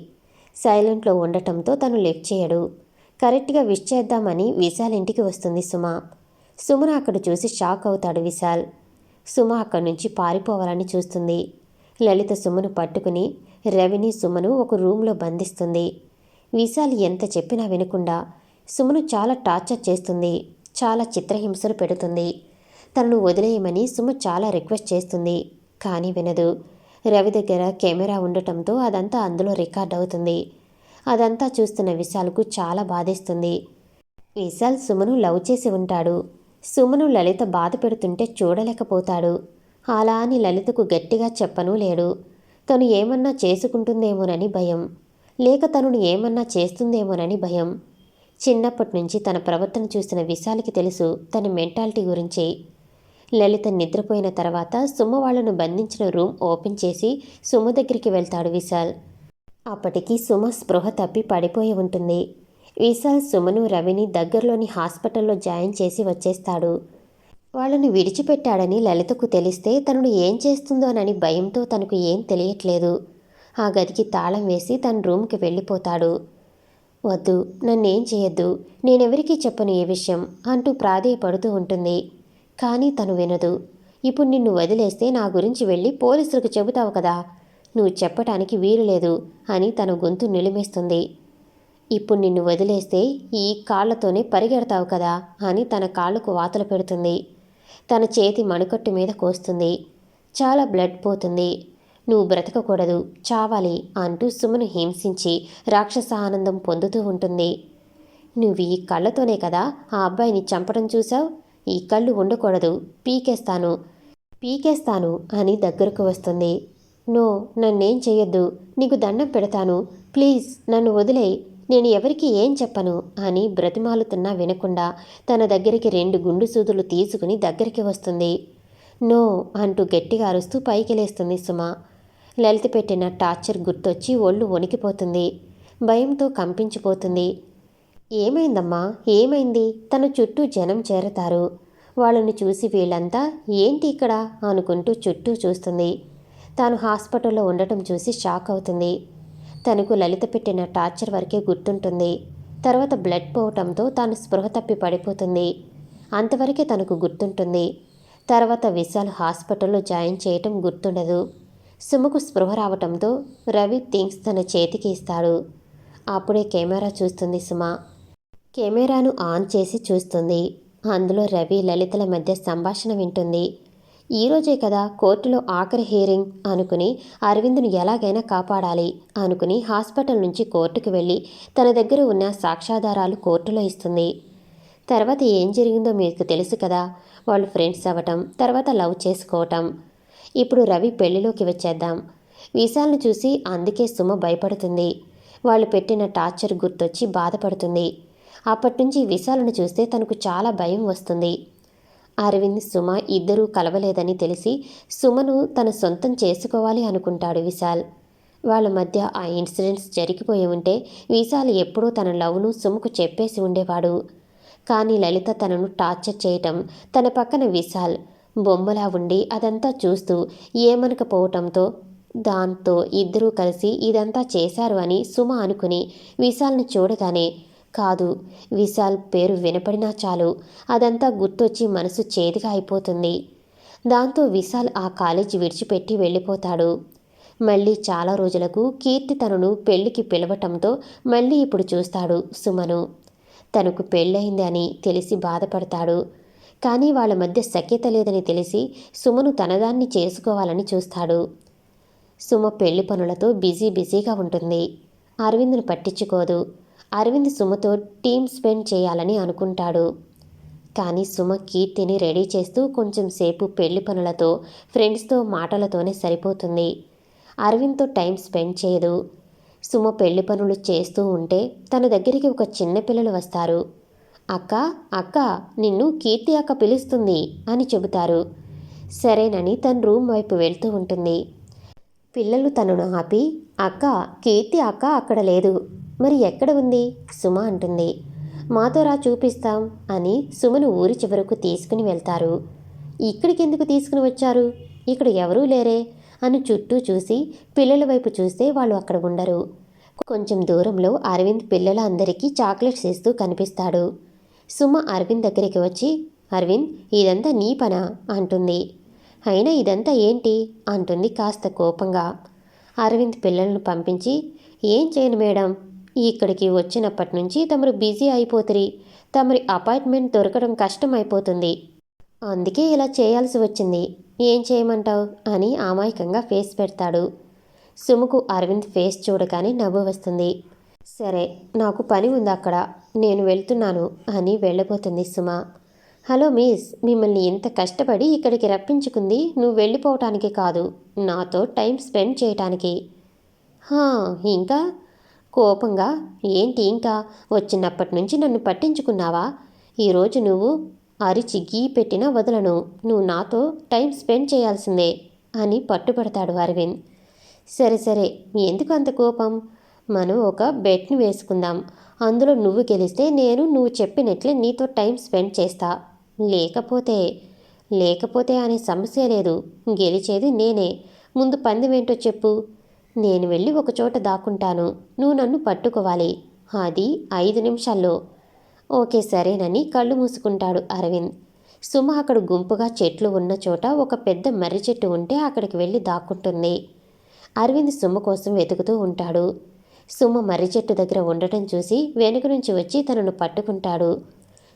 సైలెంట్లో ఉండటంతో తను లిఫ్ట్ చేయడు. కరెక్ట్గా విష్ చేద్దామని విశాల్ ఇంటికి వస్తుంది సుమ. సుమను అక్కడ చూసి షాక్ అవుతాడు విశాల్. సుమ అక్కడి నుంచి పారిపోవాలని చూస్తుంది. లలిత సుమను పట్టుకుని రవిని సుమను ఒక రూమ్లో బంధిస్తుంది. విశాల్ ఎంత చెప్పినా వినకుండా సుమను చాలా టార్చర్ చేస్తుంది. చాలా చిత్రహింసలు పెడుతుంది. తనను వదిలేయమని సుమ చాలా రిక్వెస్ట్ చేస్తుంది. కానీ వినదు. రవి దగ్గర కెమెరా ఉండటంతో అదంతా అందులో రికార్డ్ అవుతుంది. అదంతా చూస్తున్న విశాల్కు చాలా బాధేస్తుంది. విశాల్ సుమను లవ్ చేసి ఉంటాడు. సుమను లలిత బాధ పెడుతుంటే చూడలేకపోతాడు. అలా అని లలితకు గట్టిగా చెప్పనూ లేడు. తను ఏమన్నా చేసుకుంటుందేమోనని భయం, లేక తనను ఏమన్నా చేస్తుందేమోనని భయం. చిన్నప్పటి నుంచి తన ప్రవర్తన చూసిన విశాల్కి తెలుసు తన మెంటాలిటీ గురించి. లలిత నిద్రపోయిన తర్వాత సుమ వాళ్లను బంధించిన రూమ్ ఓపెన్ చేసి సుమ దగ్గరికి వెళ్తాడు విశాల్. అప్పటికి సుమ స్పృహ తప్పి పడిపోయి ఉంటుంది. విశాల్ సుమను రవిని దగ్గరలోని హాస్పిటల్లో జాయిన్ చేసి వచ్చేస్తాడు. వాళ్ళని విడిచిపెట్టాడని లలితకు తెలిస్తే తనను ఏం చేస్తుందోనని భయంతో తనకు ఏం తెలియట్లేదు. ఆ గదికి తాళం వేసి తన రూమ్కి వెళ్ళిపోతాడు. వద్దు, నన్నేం చేయొద్దు, నేనెవరికీ చెప్పను ఈ విషయం అంటూ ప్రాధేయపడుతూ ఉంటుంది. కానీ తను వినదు. ఇప్పుడు నిన్ను వదిలేస్తే నా గురించి వెళ్ళి పోలీసులకు చెబుతావు కదా, నువ్వు చెప్పటానికి వీలు లేదు అని తన గొంతు నిలిమేస్తుంది. ఇప్పుడు నిన్ను వదిలేస్తే ఈ కాళ్లతోనే పరిగెడతావు కదా అని తన కాళ్లకు వాతలు పెడుతుంది. తన చేతి మణుకట్టు మీద కోస్తుంది. చాలా బ్లడ్ పోతుంది. నువ్వు బ్రతకకూడదు, చావాలి అంటూ సుమను హింసించి రాక్షస ఆనందం పొందుతూ ఉంటుంది. నువ్వు ఈ కళ్ళతోనే కదా ఆ అబ్బాయిని చంపడం చూసావు, ఈ కళ్ళు ఉండకూడదు, పీకేస్తాను పీకేస్తాను అని దగ్గరకు వస్తుంది. నో, నన్నేం చెయ్యొద్దు, నీకు దండం పెడతాను, ప్లీజ్ నన్ను వదిలేయ్, నేను ఎవరికి ఏం చెప్పను అని బ్రతిమాలుతున్నా వినకుండా తన దగ్గరికి 2 గుండు సూదులు తీసుకుని దగ్గరికి వస్తుంది. నో అంటూ గట్టిగా అరుస్తూ పైకి లేస్తుంది సుమ. లలిత పెట్టిన టార్చర్ గుర్తొచ్చి ఒళ్ళు వణికిపోతుంది. భయంతో కంపించిపోతుంది. ఏమైందమ్మా, ఏమైంది? తన చుట్టూ జనం చేరతారు. వాళ్ళని చూసి వీళ్ళంతా ఏంటి ఇక్కడ అనుకుంటూ చుట్టూ చూస్తుంది. తాను హాస్పిటల్లో ఉండటం చూసి షాక్ అవుతుంది. తనకు లలిత పెట్టిన టార్చర్ వరకే గుర్తుంటుంది. తర్వాత బ్లడ్ పోవటంతో తాను స్పృహ తప్పి పడిపోతుంది. అంతవరకే తనకు గుర్తుంటుంది. తర్వాత విశాల్ హాస్పిటల్లో జాయిన్ చేయటం గుర్తుండదు. సుమకు స్పృహ రావటంతో రవి థింగ్స్ తన చేతికి ఇస్తాడు. అప్పుడే కెమెరా చూస్తుంది సుమ. కెమెరాను ఆన్ చేసి చూస్తుంది. అందులో రవి లలితల మధ్య సంభాషణ వింటుంది. ఈరోజే కదా కోర్టులో ఆఖరి హియరింగ్ అనుకుని అరవింద్ను ఎలాగైనా కాపాడాలి అనుకుని హాస్పిటల్ నుంచి కోర్టుకు వెళ్ళి తన దగ్గర ఉన్న సాక్ష్యాధారాలు కోర్టులో ఇస్తుంది. తర్వాత ఏం జరిగిందో మీకు తెలుసు కదా, వాళ్ళు ఫ్రెండ్స్ అవ్వటం, తర్వాత లవ్ చేసుకోవటం. ఇప్పుడు రవి పెళ్లిలోకి వచ్చేద్దాం. విశాల్ను చూసి అందుకే సుమ భయపడుతుంది. వాళ్ళు పెట్టిన టార్చర్ గుర్తొచ్చి బాధపడుతుంది. అప్పటినుంచి విశాల్ను చూస్తే తనకు చాలా భయం వస్తుంది. అరవింద్ సుమ ఇద్దరూ కలవలేదని తెలిసి సుమను తన సొంతం చేసుకోవాలి అనుకుంటాడు విశాల్. వాళ్ళ మధ్య ఆ ఇన్సిడెంట్స్ జరిగిపోయి ఉంటే విశాల్ ఎప్పుడూ తన లవ్ను సుమకు చెప్పేసి ఉండేవాడు. కానీ లలిత తనను టార్చర్ చేయటం, తన పక్కన విశాల్ బొమ్మలా ఉండి అదంతా చూస్తూ ఏమనకపోవటంతో దాంతో ఇద్దరూ కలిసి ఇదంతా చేశారు అని సుమ అనుకుని విశాల్ను చూడగానే కాదు, విశాల్ పేరు వినపడినా చాలు అదంతా గుర్తొచ్చి మనసు చేదుగా అయిపోతుంది. దాంతో విశాల్ ఆ కాలేజీ విడిచిపెట్టి వెళ్ళిపోతాడు. మళ్ళీ చాలా రోజులకు కీర్తి తనను పెళ్లికి పిలవటంతో మళ్ళీ ఇప్పుడు చూస్తాడు సుమను. తనకు పెళ్ళయింది అని తెలిసి బాధపడతాడు. కానీ వాళ్ళ మధ్య సఖ్యత లేదని తెలిసి సుమను తనదాన్ని చేసుకోవాలని చూస్తాడు. సుమ పెళ్లి పనులతో బిజీగా ఉంటుంది. అరవింద్ను పట్టించుకోదు. అరవింద్ సుమతో టైం స్పెండ్ చేయాలని అనుకుంటాడు. కానీ సుమ కీర్తిని రెడీ చేస్తూ కొంచెం సేపు పెళ్లి పనులతో ఫ్రెండ్స్తో మాటలతోనే సరిపోతుంది. అరవింద్తో టైం స్పెండ్ చేయదు. సుమ పెళ్లి పనులు చేస్తూ ఉంటే తన దగ్గరికి ఒక చిన్నపిల్లలు వస్తారు. అక్క అక్క, నిన్ను కీర్తి అక్క పిలుస్తుంది అని చెబుతారు. సరేనని తన రూమ్ వైపు వెళ్తూ ఉంటుంది. పిల్లలు తనను ఆపి, అక్క, కీర్తి అక్క అక్కడ లేదు, మరి ఎక్కడ ఉంది సుమ అంటుంది. మాతో రా చూపిస్తాం అని సుమను ఊరి చివరకు తీసుకుని వెళ్తారు. ఇక్కడికి ఎందుకు తీసుకుని వచ్చారు? ఇక్కడ ఎవరూ లేరే అని చుట్టూ చూసి పిల్లల వైపు చూస్తే వాళ్ళు అక్కడ ఉండరు. కొంచెం దూరంలో అరవింద్ పిల్లల అందరికీ చాక్లెట్స్ ఇస్తూ కనిపిస్తాడు. సుమ అరవింద్ దగ్గరికి వచ్చి, అరవింద్, ఇదంతా నీ పనా అంటుంది. అయినా ఇదంతా ఏంటి అంటుంది కాస్త కోపంగా. అరవింద్ పిల్లలను పంపించి, ఏం చేయను మేడం, ఇక్కడికి వచ్చినప్పటి నుంచి తమరు బిజీ అయిపోతురి. తమరి అపాయింట్మెంట్ దొరకడం కష్టం అయిపోతుంది. అందుకే ఇలా చేయాల్సి వచ్చింది. ఏం చేయమంటావు అని అమాయకంగా ఫేస్ పెడతాడు. సుమకు అరవింద్ ఫేస్ చూడగానే నవ్వు వస్తుంది. సరే, నాకు పని ఉంది అక్కడ, నేను వెళ్తున్నాను అని వెళ్ళబోతుంది సుమ. హలో మిస్, మిమ్మల్ని ఇంత కష్టపడి ఇక్కడికి రప్పించుకుంది నువ్వు వెళ్ళిపోవటానికి కాదు, నాతో టైం స్పెండ్ చేయటానికి. ఇంకా కోపంగా, ఏంటి ఇంకా వచ్చినప్పటి నుంచి నన్ను పట్టించుకున్నావా? ఈరోజు నువ్వు అరిచి గీ పెట్టినా వదలను, నువ్వు నాతో టైం స్పెండ్ చేయాల్సిందే అని పట్టుబడతాడు అరవింద్. సరే సరే, ఎందుకు అంత కోపం? మనం ఒక బెట్ని వేసుకుందాం. అందులో నువ్వు గెలిస్తే నేను నువ్వు చెప్పినట్లే నీతో టైం స్పెండ్ చేస్తా. లేకపోతే అనే సమస్య లేదు. గెలిచేది నేనే. ముందు పందెమేంటో చెప్పు. నేను వెళ్ళి ఒక చోట దాక్కుంటాను, నువ్వు నన్ను పట్టుకోవాలి. అది 5 నిమిషాల్లో. ఓకే సరేనని కళ్ళు మూసుకుంటాడు అరవింద్. సుమ అక్కడ గుంపుగా చెట్లు ఉన్న చోట ఒక పెద్ద మర్రి చెట్టు ఉంటే అక్కడికి వెళ్ళి దాక్కుంటుంది. అరవింద్ సుమ కోసం వెతుకుతూ ఉంటాడు. సుమ మర్రి చెట్టు దగ్గర ఉండటం చూసి వెనుక నుంచి వచ్చి తనను పట్టుకుంటాడు.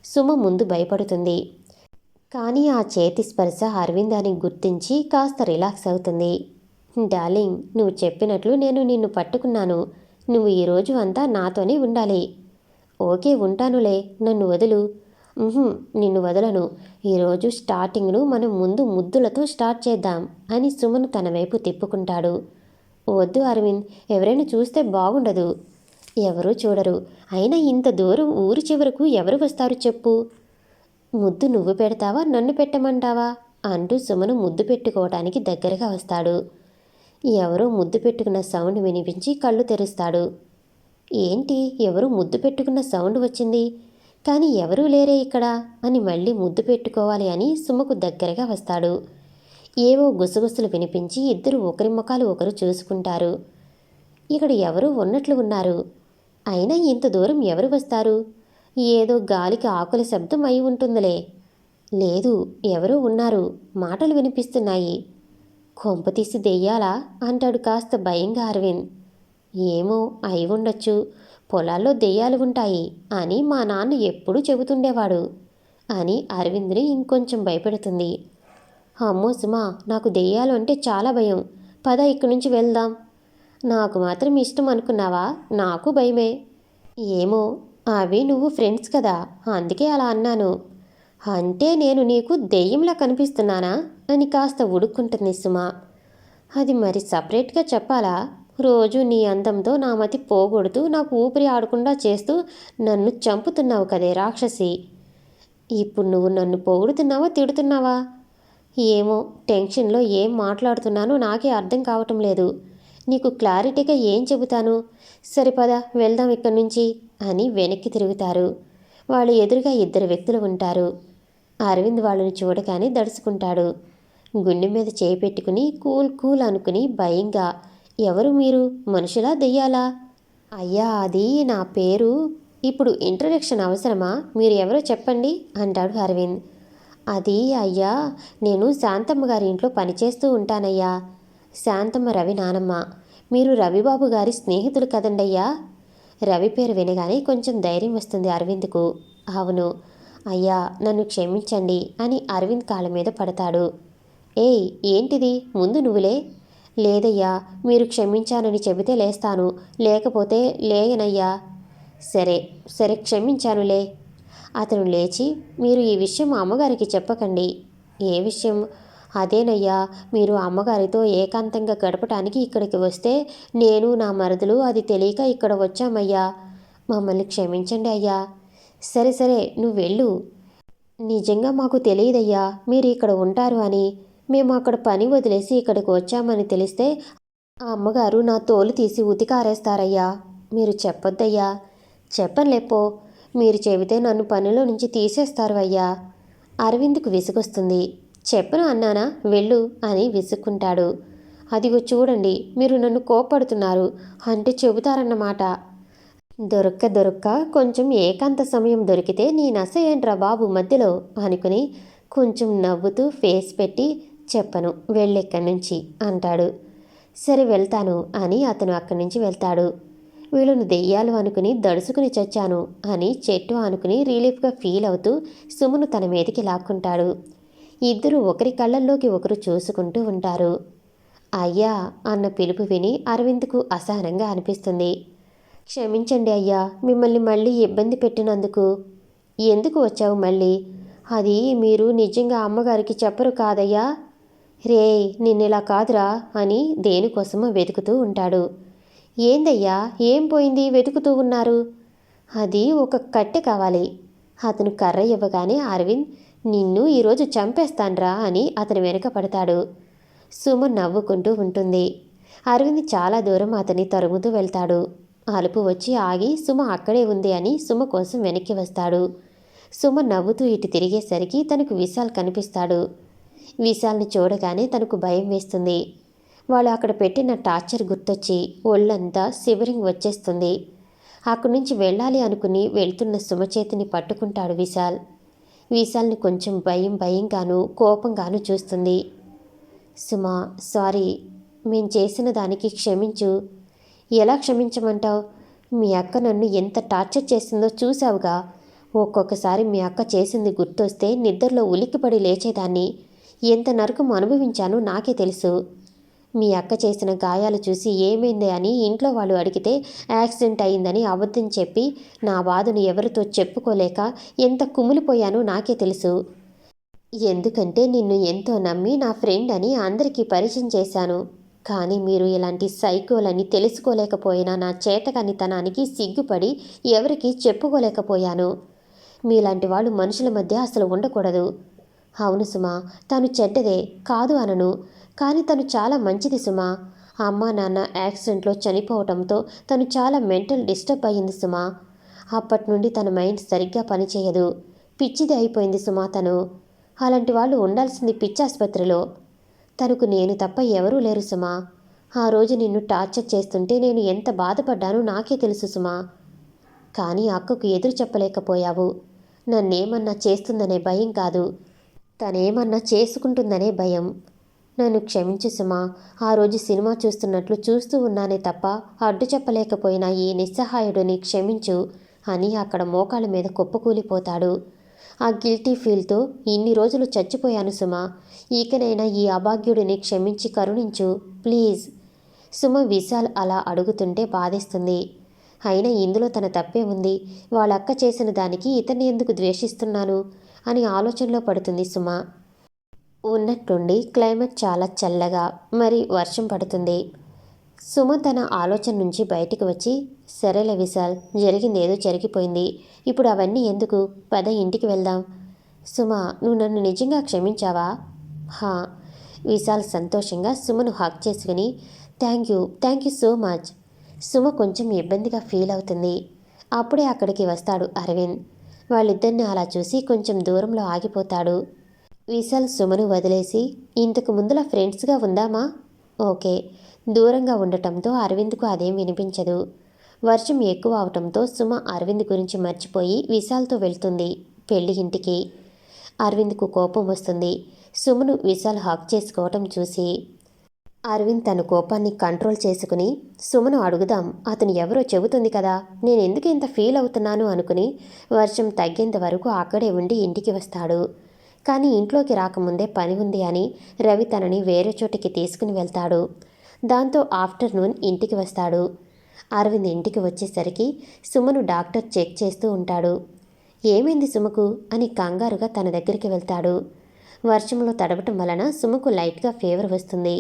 సుమ ముందు భయపడుతుంది. కానీ ఆ చేతి స్పర్శ అరవింద్ అని గుర్తించి కాస్త రిలాక్స్ అవుతుంది. డార్లింగ్, నువ్వు చెప్పినట్లు నేను నిన్ను పట్టుకున్నాను. నువ్వు ఈరోజు అంతా నాతోనే ఉండాలి. ఓకే ఉంటానులే, నన్ను వదులు. నిన్ను వదలను. ఈరోజు స్టార్టింగ్ను మనం ముందు ముద్దులతో స్టార్ట్ చేద్దాం అని సుమను తన వైపు తిప్పుకుంటాడు. వద్దు అరవింద్, ఎవరైనా చూస్తే బాగుండదు. ఎవరూ చూడరు. అయినా ఇంత దూరం ఊరి చివరకు ఎవరు వస్తారు చెప్పు. ముద్దు నువ్వు పెడతావా, నన్ను పెట్టమంటావా అంటూ సుమను ముద్దు పెట్టుకోవటానికి దగ్గరగా వస్తాడు. ఎవరో ముద్దు పెట్టుకున్న సౌండ్ వినిపించి కళ్ళు తెరుస్తాడు. ఏంటి, ఎవరో ముద్దు పెట్టుకున్న సౌండ్ వచ్చింది, కానీ ఎవరూ లేరే ఇక్కడ అని మళ్ళీ ముద్దు పెట్టుకోవాలి అని సుమకు దగ్గరగా వస్తాడు. ఏవో గుసగుసలు వినిపించి ఇద్దరు ఒకరి ముఖాలు ఒకరు చూసుకుంటారు. ఇక్కడ ఎవరూ ఉన్నట్లు ఉన్నారు. అయినా ఇంత దూరం ఎవరు వస్తారు? ఏదో గాలికి ఆకుల శబ్దం అయి ఉంటుందిలే. లేదు, ఎవరో ఉన్నారు, మాటలు వినిపిస్తున్నాయి. కొంపతీసి దెయ్యాలా అంటాడు కాస్త భయంగా అరవింద్. ఏమో, అయి ఉండొచ్చు. పొలాల్లో దెయ్యాలు ఉంటాయి అని మా నాన్న ఎప్పుడూ చెబుతుండేవాడు అని అరవింద్ని ఇంకొంచెం భయపెడుతుంది. అమ్మో సుమా, నాకు దెయ్యాలు అంటే చాలా భయం. పద, ఇక్కడి నుంచి వెళ్దాం. నాకు మాత్రం ఇష్టం అనుకున్నావా? నాకు భయమే. ఏమో, అవి నువ్వు ఫ్రెండ్స్ కదా, అందుకే అలా అన్నాను. అంటే నేను నీకు దెయ్యంలా కనిపిస్తున్నానా అని కాస్త ఉడుక్కుంటుంది సుమ. అది మరి సపరేట్గా చెప్పాలా? రోజు నీ అందంతో నా మతి పోగొడుతూ నాకు ఊపిరి ఆడకుండా చేస్తూ నన్ను చంపుతున్నావు కదే రాక్షసి. ఇప్పుడు నువ్వు నన్ను పొగుడుతున్నావా, తిడుతున్నావా? ఏమో, టెన్షన్లో ఏం మాట్లాడుతున్నానో నాకే అర్థం కావటం లేదు. నీకు క్లారిటీగా ఏం చెబుతాను. సరిపద, వెళ్దాం ఇక్కడి నుంచి అని వెనక్కి తిరుగుతారు. వాళ్ళు ఎదురుగా 2 వ్యక్తులు ఉంటారు. అరవింద్ వాళ్ళని చూడగానే దడుచుకుంటాడు. గుండె మీద చేయి పెట్టుకుని కూల్ కూల్ అనుకుని భయంగా, ఎవరు మీరు, మనుషులా దెయ్యాలా? అయ్యా, అది నా పేరు. ఇప్పుడు ఇంట్రడక్షన్ అవసరమా? మీరు ఎవరో చెప్పండి అంటాడు అరవింద్. అది అయ్యా, నేను శాంతమ్మ గారి ఇంట్లో పనిచేస్తూ ఉంటానయ్యా. శాంతమ్మ రవి నానమ్మ. మీరు రవిబాబు గారి స్నేహితులు కదండయ్యా. రవి పేరు వినగానే కొంచెం ధైర్యం వస్తుంది అరవింద్కు. అవును అయ్యా, నన్ను క్షమించండి అని అరవింద్ కాళ్ళ మీద పడతాడు. ఏయ్, ఏంటిది, ముందు నువ్వులే. లేదయ్యా, మీరు క్షమించానని చెబితే లేస్తాను, లేకపోతే లేయనయ్యా. సరే సరే, క్షమించానులే. అతను లేచి, మీరు ఈ విషయం అమ్మగారికి చెప్పకండి. ఏ విషయం? అదేనయ్యా, మీరు అమ్మగారితో ఏకాంతంగా గడపటానికి ఇక్కడికి వస్తే నేను నా మరదలు అది తెలియక ఇక్కడ వచ్చామయ్యా. మమ్మల్ని క్షమించండి అయ్యా. సరే సరే, నువ్వు వెళ్ళు. నిజంగా మాకు తెలియదయ్యా మీరు ఇక్కడ ఉంటారు అని. మేము అక్కడ పని వదిలేసి ఇక్కడికి వచ్చామని తెలిస్తే ఆ అమ్మగారు నా తోలు తీసి ఉతికారేస్తారయ్యా. మీరు చెప్పొద్దయ్యా. చెప్పనులేపో. మీరు చెబితే నన్ను పనిలో నుంచి తీసేస్తారు అయ్యా. అరవింద్కు విసుగొస్తుంది. చెప్పను అన్నానా, వెళ్ళు అని విసుక్కుంటాడు. అదిగో చూడండి, మీరు నన్ను కోప్పడుతున్నారు అంటే చెబుతారన్నమాట. దొరక్క కొంచెం ఏకాంత సమయం దొరికితే నీ నస ఏంట్రా బాబు మధ్యలో అనుకుని కొంచెం నవ్వుతూ ఫేస్ పెట్టి చెప్పను, వెళ్ళెక్కడి నుంచి అంటాడు. సరే వెళ్తాను అని అతను అక్కడి నుంచి వెళ్తాడు. వీళ్ళను దెయ్యాలు అనుకుని దడుసుకుని చచ్చాను అని చెట్టు అనుకుని రిలీఫ్గా ఫీల్ అవుతూ సుమను తన మీదికి లాక్కుంటాడు. ఇద్దరు ఒకరి కళ్ళల్లోకి ఒకరు చూసుకుంటూ ఉంటారు. అయ్యా అన్న పిలుపు విని అరవింద్కు అసహనంగా అనిపిస్తుంది. క్షమించండి అయ్యా, మిమ్మల్ని మళ్ళీ ఇబ్బంది పెట్టినందుకు. ఎందుకు వచ్చావు మళ్ళీ? అది మీరు నిజంగా అమ్మగారికి చెప్పరు కాదయ్యా. రేయ్ నిన్నిలా కాదురా అని దేనికోసమో వెతుకుతూ ఉంటాడు. ఏందయ్యా, ఏం పోయింది వెతుకుతూ ఉన్నారు? అది ఒక కట్టె కావాలి. అతను కర్ర ఇవ్వగానే అరవింద్, నిన్ను ఈరోజు చంపేస్తాన్రా అని అతని వెనుక పడతాడు. సుమ నవ్వుకుంటూ ఉంటుంది. అరవింద్ చాలా దూరం అతన్ని తరుముతూ వెళ్తాడు. అలుపు వచ్చి ఆగి సుమ అక్కడే ఉంది అని సుమ కోసం వెనక్కి వస్తాడు. సుమ నవ్వుతూ ఇటు తిరిగేసరికి తనకు విశాల్ కనిపిస్తాడు. విశాల్ని చూడగానే తనకు భయం వేస్తుంది. వాళ్ళు అక్కడ పెట్టిన టార్చర్ గుర్తొచ్చి ఒళ్ళంతా సివరింగ్ వచ్చేస్తుంది. అక్కడి నుంచి వెళ్ళాలి అనుకుని వెళ్తున్న సుమ చేతిని పట్టుకుంటాడు విశాల్. విశాల్ని కొంచెం భయంగాను కోపంగాను చూస్తుంది. సుమా, సారీ, మేం చేసిన దానికి క్షమించు. ఎలా క్షమించమంటావు? మీ అక్క నన్ను ఎంత టార్చర్ చేసిందో చూసావుగా. ఒక్కొక్కసారి మీ అక్క చేసింది గుర్తొస్తే నిద్రలో ఉలిక్కిపడి లేచేదాన్ని. ఎంత నరకం అనుభవించానో నాకే తెలుసు. మీ అక్క చేసిన గాయాలు చూసి ఏమైంది అని ఇంట్లో వాళ్ళు అడిగితే యాక్సిడెంట్ అయిందని అబద్ధం చెప్పి నా బాధను ఎవరితో చెప్పుకోలేక ఎంత కుమిలిపోయానో నాకే తెలుసు. ఎందుకంటే నిన్ను ఎంతో నమ్మి నా ఫ్రెండ్ అని అందరికీ పరిచయం చేశాను. కానీ మీరు ఇలాంటి సైకోలని తెలుసుకోలేకపోయినా నా చేతకానితనానికి సిగ్గుపడి ఎవరికీ చెప్పుకోలేకపోయాను. మీలాంటి వాళ్ళు మనుషుల మధ్య అసలు ఉండకూడదు. అవును సుమా, తను చెడ్డదే కాదు అనను, కానీ తను చాలా మంచిది సుమా. అమ్మ నాన్న యాక్సిడెంట్లో చనిపోవటంతో తను చాలా మెంటల్ డిస్టర్బ్ అయ్యింది సుమా. అప్పటి నుండి తన మైండ్ సరిగ్గా పనిచేయదు. పిచ్చిది అయిపోయింది సుమా తను. అలాంటి వాళ్ళు ఉండాల్సింది పిచ్చాసుపత్రిలో. తనకు నేను తప్ప ఎవరూ లేరు సుమా. ఆ రోజు నిన్ను టార్చర్ చేస్తుంటే నేను ఎంత బాధపడ్డానో నాకే తెలుసు సుమా. కానీ అక్కకు ఎదురు చెప్పలేకపోయావు. నన్నేమన్నా చేస్తుందనే భయం కాదు, తనేమన్నా చేసుకుంటుందనే భయం. నన్ను క్షమించు సుమా. ఆ రోజు సినిమా చూస్తున్నట్లు చూస్తూ ఉన్నానే తప్ప అడ్డు చెప్పలేకపోయినా ఈ నిస్సహాయుడిని క్షమించు అని అక్కడ మోకాళ్ళ మీద కుప్పకూలిపోతాడు. ఆ గిల్టీ ఫీల్తో ఇన్ని రోజులు చచ్చిపోయాను సుమా. ఈకనైనా ఈ అభాగ్యుడిని క్షమించి కరుణించు ప్లీజ్. సుమ విశాల్ అలా అడుగుతుంటే బాధేస్తుంది. అయినా ఇందులో తన తప్పే ఉంది. వాళ్ళక్క చేసిన దానికి ఇతన్ని ఎందుకు ద్వేషిస్తున్నాను అని ఆలోచనలో పడుతుంది సుమ. ఉన్నట్టుండి క్లైమేట్ చాలా చల్లగా మరి వర్షం పడుతుంది. సుమ తన ఆలోచన నుంచి బయటికి వచ్చి, సరేలే విశాల్, జరిగిందేదో జరిగిపోయింది. ఇప్పుడు అవన్నీ ఎందుకు, పద ఇంటికి వెళ్దాం. సుమ, నువ్వు నన్ను నిజంగా క్షమించావా? హా. విశాల్ సంతోషంగా సుమను హక్ చేసుకుని thank you so much. Suma కొంచెం ఇబ్బందిగా ఫీల్ అవుతుంది. అప్పుడే అక్కడికి వస్తాడు అరవింద్. వాళ్ళిద్దరిని అలా చూసి కొంచెం దూరంలో ఆగిపోతాడు. విశాల్ సుమను వదిలేసి, ఇంతకు ముందులా ఫ్రెండ్స్గా ఉందామా? ఓకే. దూరంగా ఉండటంతో అరవింద్కు అదేం వినిపించదు. వర్షం ఎక్కువ అవటంతో సుమ అరవింద్ గురించి మర్చిపోయి విశాల్తో వెళ్తుంది పెళ్లి ఇంటికి. అరవింద్కు కోపం వస్తుంది సుమను విశాల్ హక్ చేసుకోవటం చూసి. అరవింద్ తన కోపాన్ని కంట్రోల్ చేసుకుని, సుమను అడుగుదాం, అతను ఎవరో చెబుతుంది కదా, నేను ఎందుకు ఇంత ఫీల్ అవుతున్నాను అనుకుని వర్షం తగ్గేంత వరకు అక్కడే ఉండి ఇంటికి వస్తాడు. కానీ ఇంట్లోకి రాకముందే పని ఉంది అని రవి తనని వేరే చోటికి తీసుకుని వెళ్తాడు. దాంతో ఆఫ్టర్నూన్ ఇంటికి వస్తాడు. అరవింద్ ఇంటికి వచ్చేసరికి సుమను డాక్టర్ చెక్ చేస్తూ ఉంటాడు. ఏమైంది సుమకు అని కంగారుగా తన దగ్గరికి వెళ్తాడు. వర్షంలో తడవటం వలన సుమకు లైట్గా ఫీవర్ వస్తుంది.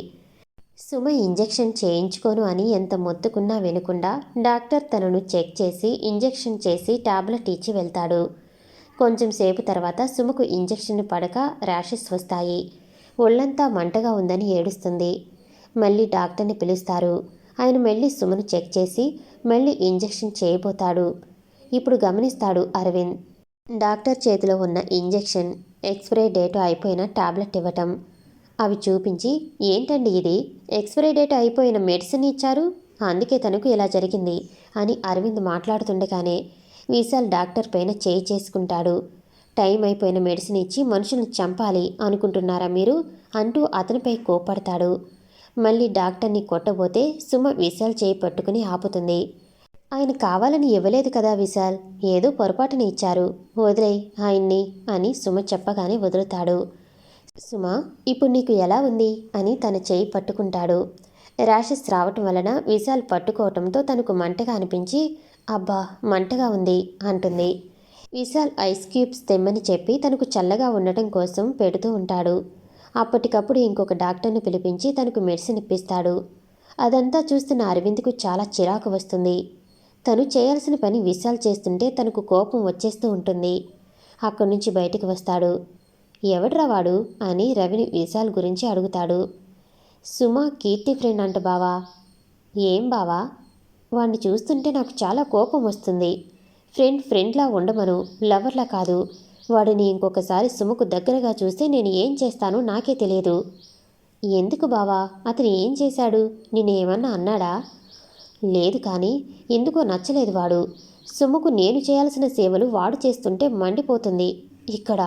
సుమ ఇంజెక్షన్ చేయించుకోను అని ఎంత మొత్తుకున్నా వినకుండా డాక్టర్ తనను చెక్ చేసి ఇంజెక్షన్ చేసి టాబ్లెట్ ఇచ్చి వెళ్తాడు. కొంచెం సేపు తర్వాత సుమకు ఇంజెక్షన్ పడక ర్యాషెస్ వస్తాయి. ఒళ్ళంతా మంటగా ఉందని ఏడుస్తుంది. మళ్ళీ డాక్టర్ని పిలుస్తారు. ఆయన మళ్ళీ సుమను చెక్ చేసి మళ్ళీ ఇంజెక్షన్ చేయబోతాడు. ఇప్పుడు గమనిస్తాడు అరవింద్. డాక్టర్ చేతిలో ఉన్న ఇంజెక్షన్, ఎక్స్పైరీ డేట్ అయిపోయిన టాబ్లెట్ ఇవ్వటం. అవి చూపించి, ఏంటండి ఇది, ఎక్స్పైరీ డేట్ అయిపోయిన మెడిసిన్ ఇచ్చారు, అందుకే తనకు ఇలా జరిగింది అని అరవింద్ మాట్లాడుతుండగానే విశాల్ డాక్టర్ పైన చేయి చేసుకుంటాడు. టైం అయిపోయిన మెడిసిన్ ఇచ్చి మనుషులను చంపాలి అనుకుంటున్నారా మీరు అంటూ అతనిపై కోపడతాడు. మళ్ళీ డాక్టర్ని కొట్టబోతే సుమ విశాల్ చేయి పట్టుకుని ఆపుతుంది. ఆయన కావాలని ఇవ్వలేదు కదా విశాల్, ఏదో పొరపాటుని ఇచ్చారు, వదిలేయ్ ఆయన్ని అని సుమ చెప్పగానే వదులుతాడు. సుమ, ఇప్పుడు నీకు ఎలా ఉంది అని తన చేయి పట్టుకుంటాడు. ర్యాషెస్ రావటం వలన విశాల్ పట్టుకోవటంతో తనకు మంటగా అనిపించి, అబ్బా మంటగా ఉంది అంటుంది. విశాల్ ఐస్ క్యూబ్స్ తెమ్మని చెప్పి తనకు చల్లగా ఉండటం కోసం పెడుతూ ఉంటాడు. అప్పటికప్పుడు ఇంకొక డాక్టర్ని పిలిపించి తనకు మెడిసిన్ ఇప్పిస్తాడు. అదంతా చూస్తున్న అరవింద్కు చాలా చిరాకు వస్తుంది. తను చేయాల్సిన పని విశాల్ చేస్తుంటే తనకు కోపం వచ్చేస్తూ ఉంటుంది. అక్కడి నుంచి బయటికి వస్తాడు. ఎవడ్రా వాడు అని రవిని విశాల్ గురించి అడుగుతాడు. సుమ కీర్తి ఫ్రెండ్ అంట బావా. ఏం బావా, వాణ్ణి చూస్తుంటే నాకు చాలా కోపం వస్తుంది. ఫ్రెండ్లా ఉండమను, లవర్లా కాదు. వాడిని ఇంకొకసారి సుమకు దగ్గరగా చూస్తే నేను ఏం చేస్తానో నాకే తెలియదు. ఎందుకు బావా, అతను ఏం చేశాడు, నేనేమన్నా అన్నాడా? లేదు కానీ ఎందుకో నచ్చలేదు వాడు. సుమకు నేను చేయాల్సిన సేవలు వాడు చేస్తుంటే మండిపోతుంది ఇక్కడ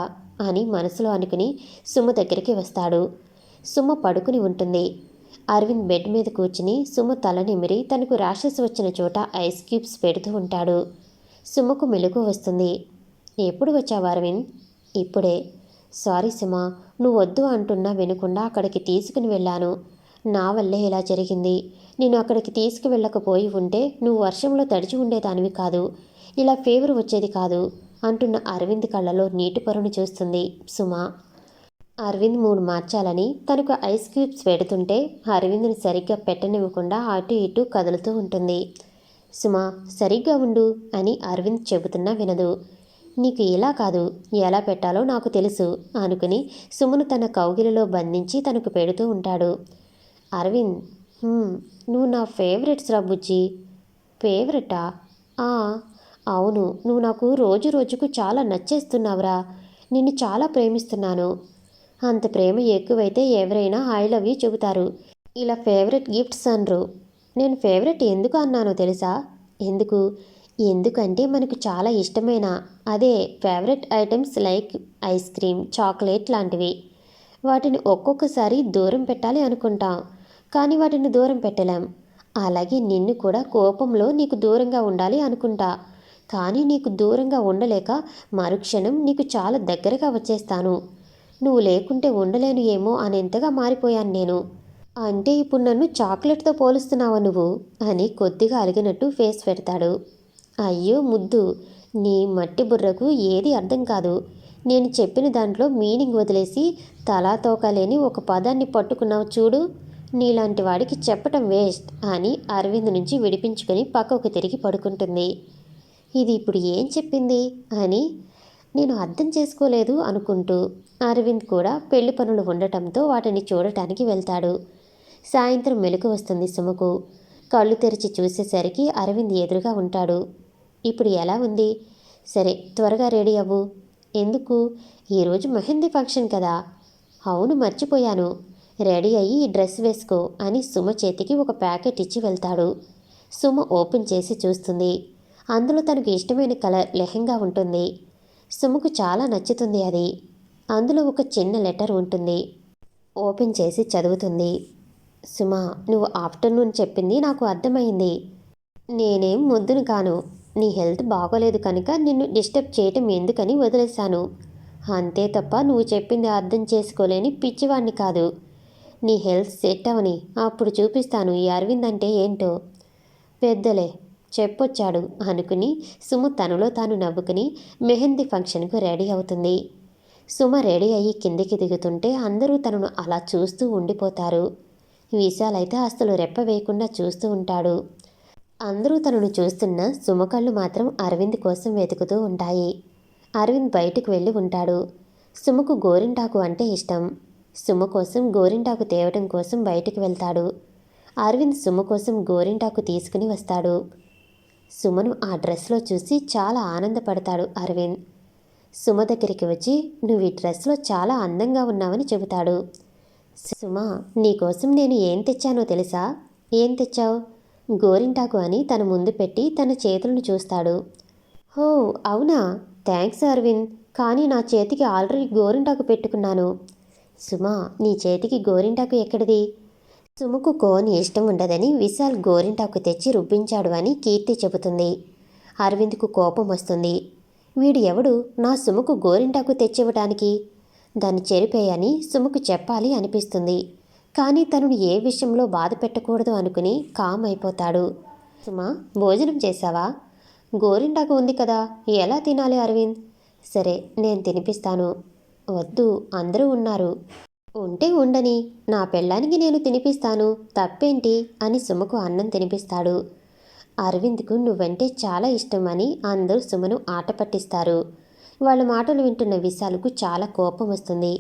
అని మనసులో అనుకుని సుమ దగ్గరికి వస్తాడు. సుమ పడుకుని ఉంటుంది. అరవింద్ బెడ్ మీద కూర్చుని సుమ తల నిమిరి తనకు ర్యాషెస్ వచ్చిన చోట ఐస్ క్యూబ్స్ పెడుతూ ఉంటాడు. సుమకు మెలకువ వస్తుంది. ఎప్పుడు వచ్చావు అరవింద్? ఇప్పుడే. సారీ సుమ, నువ్వు వద్దు అంటున్నా వినకుండా అక్కడికి తీసుకుని వెళ్ళాను. నా వల్లే ఇలా జరిగింది. నేను అక్కడికి తీసుకువెళ్ళకపోయి ఉంటే నువ్వు వర్షంలో తడిచి ఉండేదానివి కాదు, ఇలా ఫీవర్ వచ్చేది కాదు అంటున్న అరవింద్ కళ్ళలో నీటి పొరను చూస్తుంది సుమ. అరవింద్ మూడు మార్చాలని తనకు ఐస్ క్యూబ్స్ పెడుతుంటే అరవింద్ని సరిగ్గా పెట్టనివ్వకుండా అటు ఇటు కదులుతూ ఉంటుంది. సుమ సరిగ్గా ఉండు అని అరవింద్ చెబుతున్నా వినదు. నీకు ఇలా కాదు, ఎలా పెట్టాలో నాకు తెలుసు అనుకుని సుమను తన కౌగిలిలో బంధించి తనకు పెడుతూ ఉంటాడు. అరవింద్, నువ్వు నా ఫేవరెట్స్ రా బుజ్జి. ఫేవరెటా? అవును, నువ్వు నాకు రోజు రోజుకు చాలా నచ్చేస్తున్నావురా. నిన్ను చాలా ప్రేమిస్తున్నాను. అంత ప్రేమ ఎక్కువైతే ఎవరైనా ఐ లవ్ యూ చెబుతారు, ఇలా ఫేవరెట్ గిఫ్ట్స్ అనరు. నేను ఫేవరెట్ ఎందుకు అన్నానో తెలుసా? ఎందుకంటే మనకు చాలా ఇష్టమైన అదే favourite items like ice cream, chocolate లాంటివి. వాటిని ఒక్కొక్కసారి దూరం పెట్టాలి అనుకుంటాం, కానీ వాటిని దూరం పెట్టలేం. అలాగే నిన్ను కూడా కోపంలో నీకు దూరంగా ఉండాలి అనుకుంటా, కానీ నీకు దూరంగా ఉండలేక మరుక్షణం నీకు చాలా దగ్గరగా వచ్చేస్తాను. నువ్వు లేకుంటే ఉండలేను ఏమో అనేంతగా మారిపోయాను నేను. అంటే ఇప్పుడు నన్ను చాక్లెట్తో పోలుస్తున్నావా నువ్వు అని కొద్దిగా అలిగినట్టు ఫేస్ పెడతాడు. అయ్యో ముద్దు, నీ మట్టి బుర్రకు ఏది అర్థం కాదు. నేను చెప్పిన దాంట్లో మీనింగ్ వదిలేసి తలా తోకలేని ఒక పదాన్ని పట్టుకున్నావు చూడు. నీలాంటి వాడికి చెప్పటం వేస్ట్ అని అరవింద్ నుంచి విడిపించుకొని పక్కకు తిరిగి పడుకుంటుంది. ఇది ఇప్పుడు ఏం చెప్పింది అని నేను అర్థం చేసుకోలేదు అనుకుంటూ అరవింద్ కూడా పెళ్లి పనులు ఉండటంతో వాటిని చూడటానికి వెళ్తాడు. సాయంత్రం మెలకు వస్తుంది సుమకు. కళ్ళు తెరిచి చూసేసరికి అరవింద్ ఎదురుగా ఉంటాడు. ఇప్పుడు ఎలా ఉంది? సరే త్వరగా రెడీ అవ్వు. ఎందుకు? ఈరోజు మెహందీ ఫంక్షన్ కదా. అవును మర్చిపోయాను. రెడీ అయ్యి ఈ డ్రెస్ వేసుకో అని సుమ చేతికి ఒక ప్యాకెట్ ఇచ్చి వెళ్తాడు. సుమ ఓపెన్ చేసి చూస్తుంది. అందులో తనకు ఇష్టమైన కలర్ లెహంగా ఉంటుంది. సుమకు చాలా నచ్చుతుంది అది. అందులో ఒక చిన్న లెటర్ ఉంటుంది. ఓపెన్ చేసి చదువుతుంది. సుమ, నువ్వు ఆఫ్టర్నూన్ చెప్పింది నాకు అర్థమైంది. నేనేం మొద్దును కాను. నీ హెల్త్ బాగోలేదు కనుక నిన్ను డిస్టర్బ్ చేయటం ఎందుకని వదిలేశాను. అంతే తప్ప నువ్వు చెప్పింది అర్థం చేసుకోలేని పిచ్చివాణ్ణి కాదు. నీ హెల్త్ సెట్ అవని అప్పుడు చూపిస్తాను ఈ అరవింద్ అంటే ఏంటో. పెద్దలే చెప్పొచ్చాడు అనుకుని సుమ తనలో తాను నవ్వుకుని మెహందీ ఫంక్షన్కు రెడీ అవుతుంది. సుమ రెడీ అయ్యి కిందికి దిగుతుంటే అందరూ తనను అలా చూస్తూ ఉండిపోతారు. విశాల్ అయితే అసలు రెప్ప వేయకుండా చూస్తూ ఉంటాడు. అందరూ తనను చూస్తున్న సుమ కళ్ళు మాత్రం అరవింద్ కోసం వెతుకుతూ ఉంటాయి. అరవింద్ బయటకు వెళ్ళి ఉంటాడు. సుమకు గోరింటాకు అంటే ఇష్టం. సుమ కోసం గోరింటాకు తేవటం కోసం బయటకు వెళ్తాడు. అరవింద్ సుమ కోసం గోరింటాకు తీసుకుని వస్తాడు. సుమను ఆ డ్రెస్లో చూసి చాలా ఆనందపడతాడు అరవింద్. సుమ దగ్గరికి వచ్చి నువ్వు ఈ డ్రెస్లో చాలా అందంగా ఉన్నావని చెబుతాడు. సుమ, నీకోసం నేను ఏం తెచ్చానో తెలుసా? ఏం తెచ్చావు? గోరింటాకు అని తన ముందు పెట్టి తన చేతులను చూస్తాడు. హో అవునా, థ్యాంక్స్ అరవింద్, కానీ నా చేతికి ఆల్రెడీ గోరింటాకు పెట్టుకున్నాను. సుమ, నీ చేతికి గోరింటాకు ఎక్కడిది? సుమకు కోన్ ఇష్టం ఉండదని విశాల్ గోరింటాకు తెచ్చి రుబ్బించాడు అని కీర్తి చెబుతుంది. అరవింద్కు కోపం వస్తుంది. వీడు ఎవడు నా సుమకు గోరింటాకు తెచ్చివ్వటానికి? దాన్ని చెరిపేయని సుమకు చెప్పాలి అనిపిస్తుంది. కానీ తనను ఏ విషయంలో బాధ పెట్టకూడదు అనుకుని కామ్ అయిపోతాడు. సుమ, భోజనం చేశావా? గోరింటాకు ఉంది కదా, ఎలా తినాలి అరవింద్? సరే నేను తినిపిస్తాను. వద్దు, అందరూ ఉన్నారు. ఉంటే ఉండని, నా పెళ్ళానికి నేను తినిపిస్తాను, తప్పేంటి అని సుమకు అన్నం తినిపిస్తాడు. అరవింద్కు నువ్వంటే చాలా ఇష్టం అని అందరూ సుమను ఆట పట్టిస్తారు. వాళ్ళ మాటలు వింటున్న విశాల్కు చాలా కోపం వస్తుంది.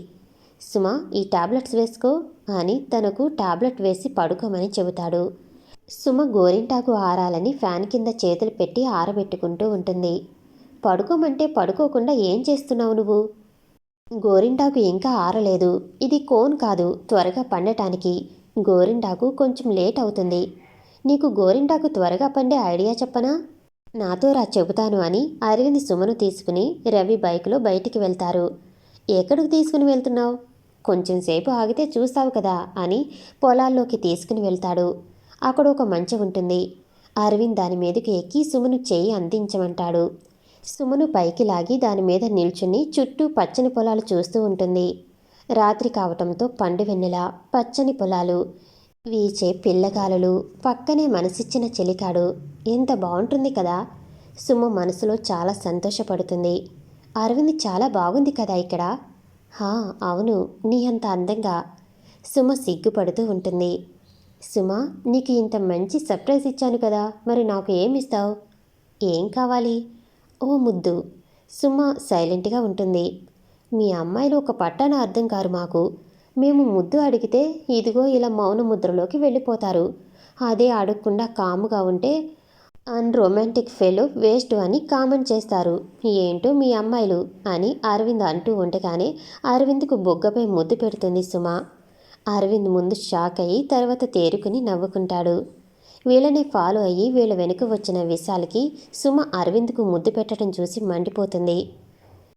సుమ, ఈ టాబ్లెట్స్ వేసుకో అని తనకు టాబ్లెట్ వేసి పడుకోమని చెబుతాడు. సుమ గోరింటాకు ఆరాలని ఫ్యాన్ కింద చేతులు పెట్టి ఆరబెట్టుకుంటూ ఉంటుంది. పడుకోమంటే పడుకోకుండా ఏం చేస్తున్నావు నువ్వు? గోరింటాకు ఇంకా ఆరలేదు. ఇది కోన్ కాదు, త్వరగా పండటానికి. గోరింటాకు కొంచెం లేట్ అవుతుంది. నీకు గోరింటాకు త్వరగా పండే ఐడియా చెప్పనా? నాతో రా చెబుతాను అని అరవింద్ సుమను తీసుకుని రవి బైక్లో బయటికి వెళ్తారు. ఎక్కడికి తీసుకుని వెళ్తున్నావు? కొంచెం సేపు ఆగితే చూస్తావు కదా అని పొలాల్లోకి తీసుకుని వెళ్తాడు. అక్కడ ఒక మంచం ఉంటుంది. అరవింద్ దాని మీదకి ఎక్కి సుమను చెయ్యి అందించమంటాడు. సుమను పైకి లాగి దాని మీద నిల్చుని చుట్టూ పచ్చని పొలాలు చూస్తూ ఉంటుంది. రాత్రి కావటంతో పండు వెన్నెల, పచ్చని పొలాలు, వీచే పిల్లగాలులు, పక్కనే మనసిచ్చిన చెలికాడు, ఎంత బాగుంటుంది కదా. సుమ మనసులో చాలా సంతోషపడుతుంది. అరవింద్ చాలా బాగుంది కదా ఇక్కడ. హా అవును, నీ అంత అందంగా. సుమ సిగ్గుపడుతూ ఉంటుంది. సుమ, నీకు ఇంత మంచి సర్ప్రైజ్ ఇచ్చాను కదా, మరి నాకు ఏమిస్తావు? ఏం కావాలి? ఓ ముద్దు. సుమ సైలెంట్గా ఉంటుంది. మీ అమ్మాయిలు ఒక పట్టాన అర్థం కారు మాకు. మేము ముద్దు అడిగితే ఇదిగో ఇలా మౌన ముద్రలోకి వెళ్ళిపోతారు. అదే అడగకుండా కాముగా ఉంటే అన్రొమాంటిక్ ఫెలో వేస్ట్ అని కామెంట్ చేస్తారు. ఏంటో మీ అమ్మాయిలు అని అరవింద్ అంటూ ఉండగానే అరవింద్కు బొగ్గపై ముద్దు పెడుతుంది సుమ. అరవింద్ ముందు షాక్ అయ్యి తర్వాత తేరుకుని నవ్వుకుంటాడు. వీళ్ళని ఫాలో అయ్యి వీళ్ళ వెనుక వచ్చిన విశాల్కి సుమ అరవింద్కు ముద్దు పెట్టడం చూసి మండిపోతుంది.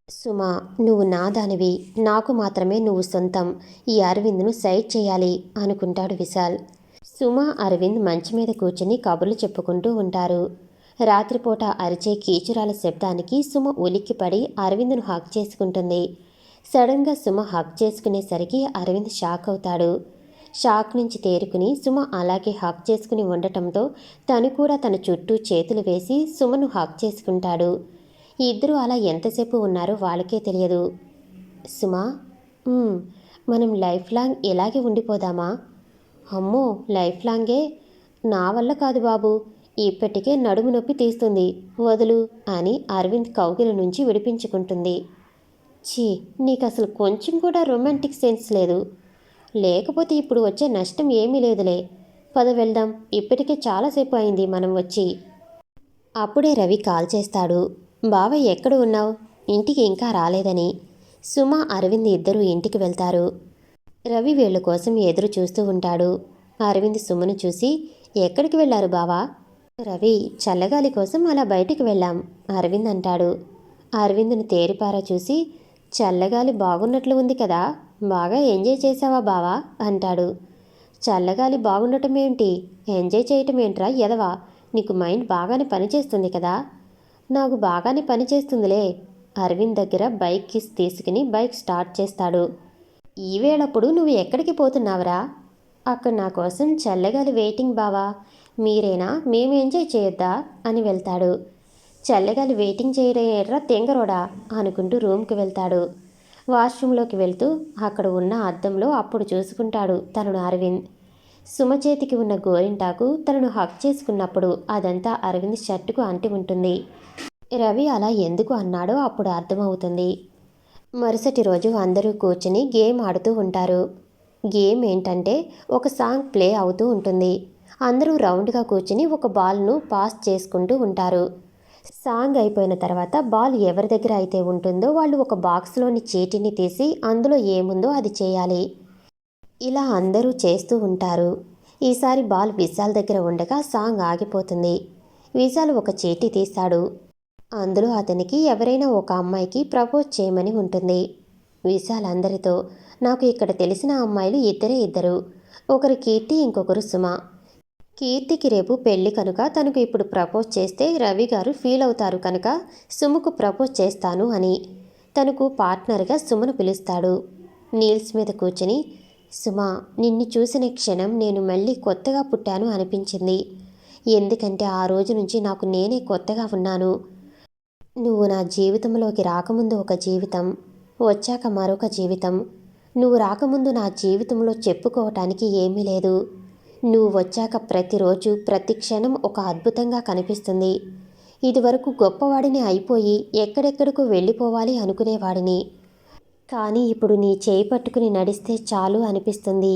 సుమ, నువ్వు నా దానివి, నాకు మాత్రమే నువ్వు సొంతం. ఈ అరవింద్ను సైడ్ చేయాలి అనుకుంటాడు విశాల్. సుమ అరవింద్ మంచం మీద కూర్చుని కబుర్లు చెప్పుకుంటూ ఉంటారు. రాత్రిపూట అరిచే కీచురాల శబ్దానికి సుమ ఉలిక్కిపడి అరవింద్ను హక్ చేసుకుంటుంది. సడన్గా సుమ హక్ చేసుకునేసరికి అరవింద్ షాక్ అవుతాడు. షాక్ నుంచి తేరుకుని సుమ అలాగే హక్ చేసుకుని ఉండటంతో తను కూడా తన చుట్టూ చేతులు వేసి సుమను హక్ చేసుకుంటాడు. ఇద్దరూ అలా ఎంతసేపు ఉన్నారో వాళ్ళకే తెలియదు. సుమ, మనం లైఫ్ లాంగ్ ఇలాగే ఉండిపోదామా? అమ్మో, లైఫ్ లాంగే? నా వల్ల కాదు బాబు, ఇప్పటికే నడుము నొప్పి తీస్తుంది, వదులు అని అరవింద్ కౌగిల నుంచి విడిపించుకుంటుంది. ఛీ, నీకు అసలు కొంచెం కూడా రొమాంటిక్ సెన్స్ లేదు. లేకపోతే ఇప్పుడు వచ్చే నష్టం ఏమీ లేదులే. పద వెళ్దాం, ఇప్పటికే చాలాసేపు అయింది మనం వచ్చి. అప్పుడే రవి కాల్ చేస్తాడు. బావయ్య ఎక్కడ ఉన్నావు? ఇంటికి ఇంకా రాలేదని. సుమ అరవింద్ ఇద్దరూ ఇంటికి వెళ్తారు. రవి వీళ్ళ కోసం ఎదురు చూస్తూ ఉంటాడు. అరవింద్ సుమను చూసి ఎక్కడికి వెళ్ళారు బావా? రవి, చల్లగాలి కోసం అలా బయటికి వెళ్ళాం అరవింద్ అంటాడు. అరవింద్ను తేరిపారా చూసి చల్లగాలి బాగున్నట్లు ఉంది కదా, బాగా ఎంజాయ్ చేసావా బావా అంటాడు. చల్లగాలి బాగుండటం ఏంటి, ఎంజాయ్ చేయటం ఏంట్రా ఎదవా, నీకు మైండ్ బాగానే పనిచేస్తుంది కదా. నాకు బాగానే పనిచేస్తుందిలే. అరవింద్ దగ్గర బైక్ కిస్ తీసుకుని బైక్ స్టార్ట్ చేస్తాడు. ఈవేళప్పుడు నువ్వు ఎక్కడికి పోతున్నావురా? అక్కడ నా కోసం చల్లగాలి వెయిటింగ్ బావా, మీరేనా, మేము ఎంజాయ్ చేయొద్దా అని వెళ్తాడు. చల్లగాలి వెయిటింగ్ చేయరా తెంగరోడా అనుకుంటూ రూమ్కి వెళ్తాడు. వాష్రూమ్లోకి వెళ్తూ అక్కడ ఉన్న అద్దంలో అప్పుడు చూసుకుంటాడు తనను అరవింద్. సుమ చేతికి ఉన్న గోరింటాకు తనను హక్ చేసుకున్నప్పుడు అదంతా అరవింద్ షర్టుకు అంటి ఉంటుంది. రవి అలా ఎందుకు అన్నాడో అప్పుడు అర్థమవుతుంది. మరుసటి రోజు అందరూ కూర్చుని గేమ్ ఆడుతూ ఉంటారు. గేమ్ ఏంటంటే ఒక సాంగ్ ప్లే అవుతూ ఉంటుంది. అందరూ రౌండ్గా కూర్చుని ఒక బాల్ను పాస్ చేసుకుంటూ ఉంటారు. సాంగ్ అయిపోయిన తర్వాత బాల్ ఎవరి దగ్గర అయితే ఉంటుందో వాళ్ళు ఒక బాక్స్లోని చీటీని తీసి అందులో ఏముందో అది చేయాలి. ఇలా అందరూ చేస్తూ ఉంటారు. ఈసారి బాల్ విశాల్ దగ్గర ఉండగా సాంగ్ ఆగిపోతుంది. విశాల్ ఒక చీటీ తీస్తాడు. అందులో అతనికి ఎవరైనా ఒక అమ్మాయికి ప్రపోజ్ చేయమని ఉంటుంది. విశాల్ అందరితో, నాకు ఇక్కడ తెలిసిన అమ్మాయిలు ఇద్దరు. ఒకరు కీర్తి, ఇంకొకరు సుమ. కీర్తికి రేపు పెళ్లి కనుక తనకు ఇప్పుడు ప్రపోజ్ చేస్తే రవి గారు ఫీల్ అవుతారు కనుక సుమకు ప్రపోజ్ చేస్తాను అని తనకు పార్ట్నర్గా సుమను పిలుస్తాడు. నీల్స్ మీద కూర్చుని, సుమ, నిన్ను చూసిన క్షణం నేను మళ్ళీ కొత్తగా పుట్టాను అనిపించింది. ఎందుకంటే ఆ రోజు నుంచి నాకు నేనే కొత్తగా ఉన్నాను. నువ్వు నా జీవితంలోకి రాకముందు ఒక జీవితం, వచ్చాక మరొక జీవితం. నువ్వు రాకముందు నా జీవితంలో చెప్పుకోవటానికి ఏమీ లేదు. నువ్వు వచ్చాక ప్రతిరోజు ప్రతి క్షణం ఒక అద్భుతంగా కనిపిస్తుంది. ఇదివరకు గొప్పవాడిని అయిపోయి ఎక్కడెక్కడికో వెళ్ళిపోవాలి అనుకునేవాడిని. కానీ ఇప్పుడు నీ చేయి పట్టుకుని నడిస్తే చాలు అనిపిస్తుంది.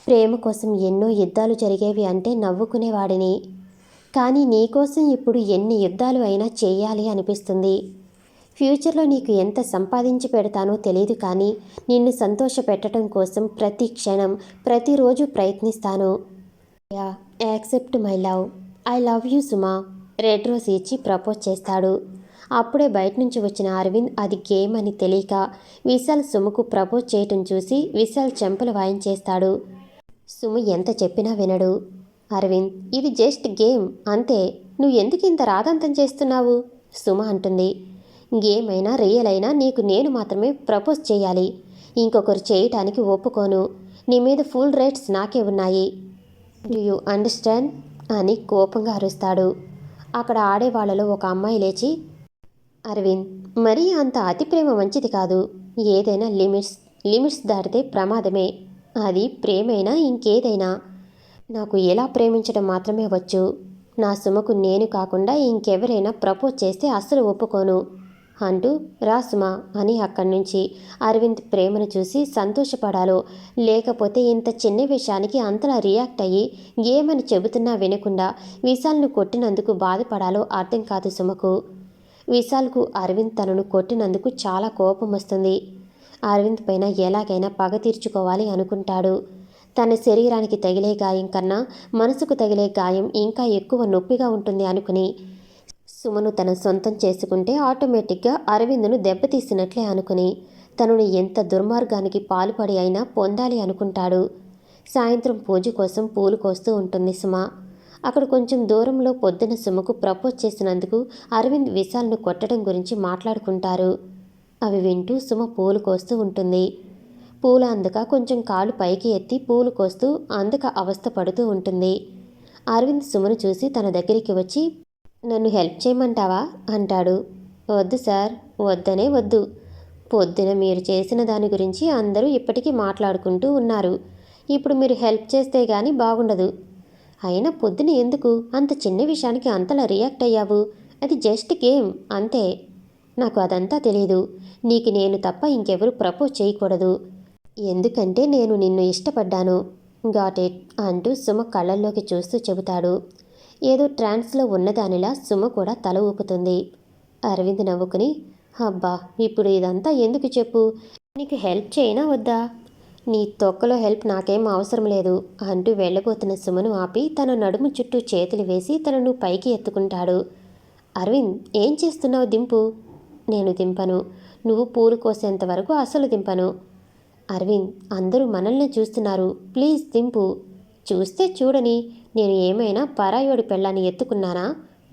ప్రేమ కోసం ఎన్నో యుద్ధాలు జరిగేవి అంటే నవ్వుకునేవాడిని. కానీ నీకోసం ఇప్పుడు ఎన్ని యుద్ధాలు అయినా చేయాలి అనిపిస్తుంది. ఫ్యూచర్లో నీకు ఎంత సంపాదించి పెడతానో తెలియదు, కానీ నిన్ను సంతోషపెట్టడం కోసం ప్రతి క్షణం ప్రతిరోజు ప్రయత్నిస్తాను. Accept my love. I love you Suma. Red rose ఇచ్చి ప్రపోజ్ చేస్తాడు. అప్పుడే బయట నుంచి వచ్చిన అరవింద్ అది గేమ్ అని తెలియక విశాల్ సుమకు ప్రపోజ్ చేయటం చూసి విశాల్ చెంపలు వాయించేస్తాడు. సుమ ఎంత చెప్పినా వినడు. అరవింద్, ఇది జస్ట్ గేమ్ అంతే, నువ్వు ఎందుకు ఇంత రాదంతం చేస్తున్నావు? సుమ అంటుంది. గేమ్ అయినా రియల్ అయినా నీకు నేను మాత్రమే ప్రపోజ్ చేయాలి. ఇంకొకరు చేయటానికి ఒప్పుకోను. నీ మీద ఫుల్ రైట్స్ నాకే ఉన్నాయి. డూ యూ అండర్స్టాండ్ అని కోపంగా అరుస్తాడు. అక్కడ ఆడేవాళ్లలో ఒక అమ్మాయి లేచి, అరవింద్, మరీ అంత అతి ప్రేమ మంచిది కాదు. ఏదైనా లిమిట్స్ దాటితే ప్రమాదమే. అది ప్రేమైనా ఇంకేదైనా. నాకు ఎలా ప్రేమించడం మాత్రమే వచ్చు. నా సుమకు నేను కాకుండా ఇంకెవరైనా ప్రపోజ్ చేస్తే అస్సలు ఒప్పుకోను అంటూ, రా సుమ అని అక్కడి నుంచి అరవింద్ ప్రేమను చూసి సంతోషపడాలో లేకపోతే ఇంత చిన్న విషయానికి అంతలా రియాక్ట్ అయ్యి ఏమని చెబుతున్నా వినకుండా విశాల్ను కొట్టినందుకు బాధపడాలో అర్థం కాదు సుమకు. విశాల్కు అరవింద్ తనను కొట్టినందుకు చాలా కోపం వస్తుంది. అరవింద్ పైన ఎలాగైనా పగ తీర్చుకోవాలి అనుకుంటాడు. తన శరీరానికి తగిలే గాయం కన్నా మనసుకు తగిలే గాయం ఇంకా ఎక్కువ నొప్పిగా ఉంటుంది అనుకుని సుమను తన సొంతం చేసుకుంటే ఆటోమేటిక్గా అరవింద్ను దెబ్బతీసినట్లే అనుకుని తనను ఎంత దుర్మార్గానికి పాల్పడి అయినా పొందాలి అనుకుంటాడు. సాయంత్రం పూజ కోసం పూలు కోస్తూ ఉంటుంది సుమ. అక్కడ కొంచెం దూరంలో పొద్దున సుమకు ప్రపోజ్ చేసినందుకు అరవింద్ విశాల్ను కొట్టడం గురించి మాట్లాడుకుంటారు. అవి వింటూ సుమ పూలు కోస్తూ ఉంటుంది. పూల అందక కొంచెం కాలు పైకి ఎత్తి పూలు కోస్తూ అందక అవస్థ పడుతూ ఉంటుంది. అరవింద్ సుమను చూసి తన దగ్గరికి వచ్చి, నన్ను హెల్ప్ చేయమంటావా అంటాడు. వద్దు సార్, వద్దనే వద్దు. పొద్దున మీరు చేసిన దాని గురించి అందరూ ఇప్పటికీ మాట్లాడుకుంటూ ఉన్నారు. ఇప్పుడు మీరు హెల్ప్ చేస్తే గానీ బాగుండదు. అయినా పొద్దున ఎందుకు అంత చిన్న విషయానికి అంతలా రియాక్ట్ అయ్యావు? అది జస్ట్ గేమ్ అంతే. నాకు అదంతా తెలీదు. నీకు నేను తప్ప ఇంకెవరు ప్రపోజ్ చేయకూడదు. ఎందుకంటే నేను నిన్ను ఇష్టపడ్డాను. గాట్ ఇట్ అంటూ సుమ కళ్ళల్లోకి చూస్తూ చెబుతాడు. ఏదో ట్రాన్స్లో ఉన్నదానిలా సుమ కూడా తల ఊపుతుంది. అరవింద్ నవ్వుకుని, అబ్బా, ఇప్పుడు ఇదంతా ఎందుకు చెప్పు? నీకు హెల్ప్ చేయనా వద్దా? నీ తొక్కలో హెల్ప్ నాకేం అవసరం లేదు అంటూ వెళ్ళబోతున్న సుమను ఆపి తన నడుము చుట్టూ చేతులు వేసి తనను పైకి ఎత్తుకుంటాడు. అరవింద్, ఏం చేస్తున్నావు? దింపు. నేను దింపను. నువ్వు పూలు కోసేంత వరకు అసలు దింపను. అరవింద్, అందరూ మనల్ని చూస్తున్నారు, ప్లీజ్ దింపు. చూస్తే చూడని, నేను ఏమైనా పరాయోడి పెళ్ళాన్ని ఎత్తుకున్నానా?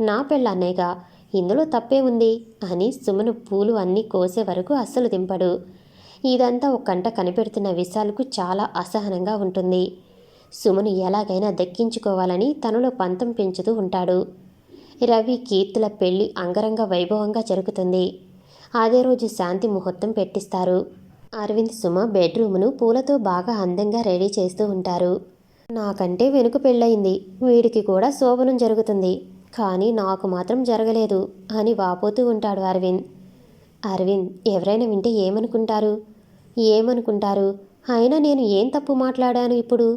నా పెళ్ళాన్నేగా, ఇందులో తప్పే ఉంది అని సుమను పూలు అన్నీ కోసే వరకు అస్సలు దింపడు. ఇదంతా ఒక కంట కనిపెడుతున్న విశాల్కు చాలా అసహనంగా ఉంటుంది. సుమను ఎలాగైనా దక్కించుకోవాలని తనలో పంతం పెంచుతూ ఉంటాడు. రవి కీర్తుల పెళ్లి అంగరంగ వైభవంగా జరుగుతుంది. అదే రోజు శాంతి ముహూర్తం పెట్టిస్తారు. అరవింద్ సుమ బెడ్రూమ్ను పూలతో బాగా అందంగా రెడీ చేస్తూ ఉంటారు. నాకంటే వెనుక పెళ్ళయింది, వీడికి కూడా శోభనం జరుగుతుంది, కానీ నాకు మాత్రం జరగలేదు అని వాపోతూ ఉంటాడు అరవింద్. అరవింద్, ఎవరైనా వింటే ఏమనుకుంటారు? అయినా నేను ఏం తప్పు మాట్లాడాను ఇప్పుడు?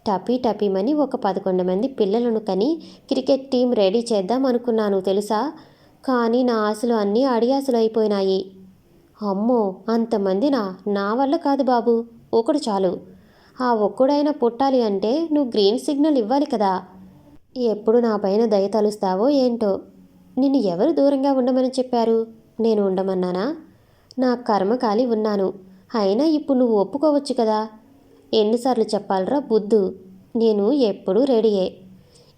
టపీ టపీమని ఒక 11 మంది పిల్లలను కని క్రికెట్ టీం రెడీ చేద్దాం అనుకున్నాను తెలుసా. కానీ నా ఆశలు అన్నీ అడియాసలు అయిపోయినాయి. అమ్మో, అంతమందినా? నా వల్ల కాదు బాబు, ఒకడు చాలు. ఆ ఒక్కడైనా పుట్టాలి అంటే నువ్వు గ్రీన్ సిగ్నల్ ఇవ్వాలి కదా. ఎప్పుడు నా పైన దయ తలుస్తావో ఏంటో. నిన్ను ఎవరు దూరంగా ఉండమని చెప్పారు? నేను ఉండమన్నానా? నా కర్మకాలి ఉన్నాను. అయినా ఇప్పుడు నువ్వు ఒప్పుకోవచ్చు కదా. ఎన్నిసార్లు చెప్పాలరా బుద్ధు. నేను ఎప్పుడూ రెడీయే.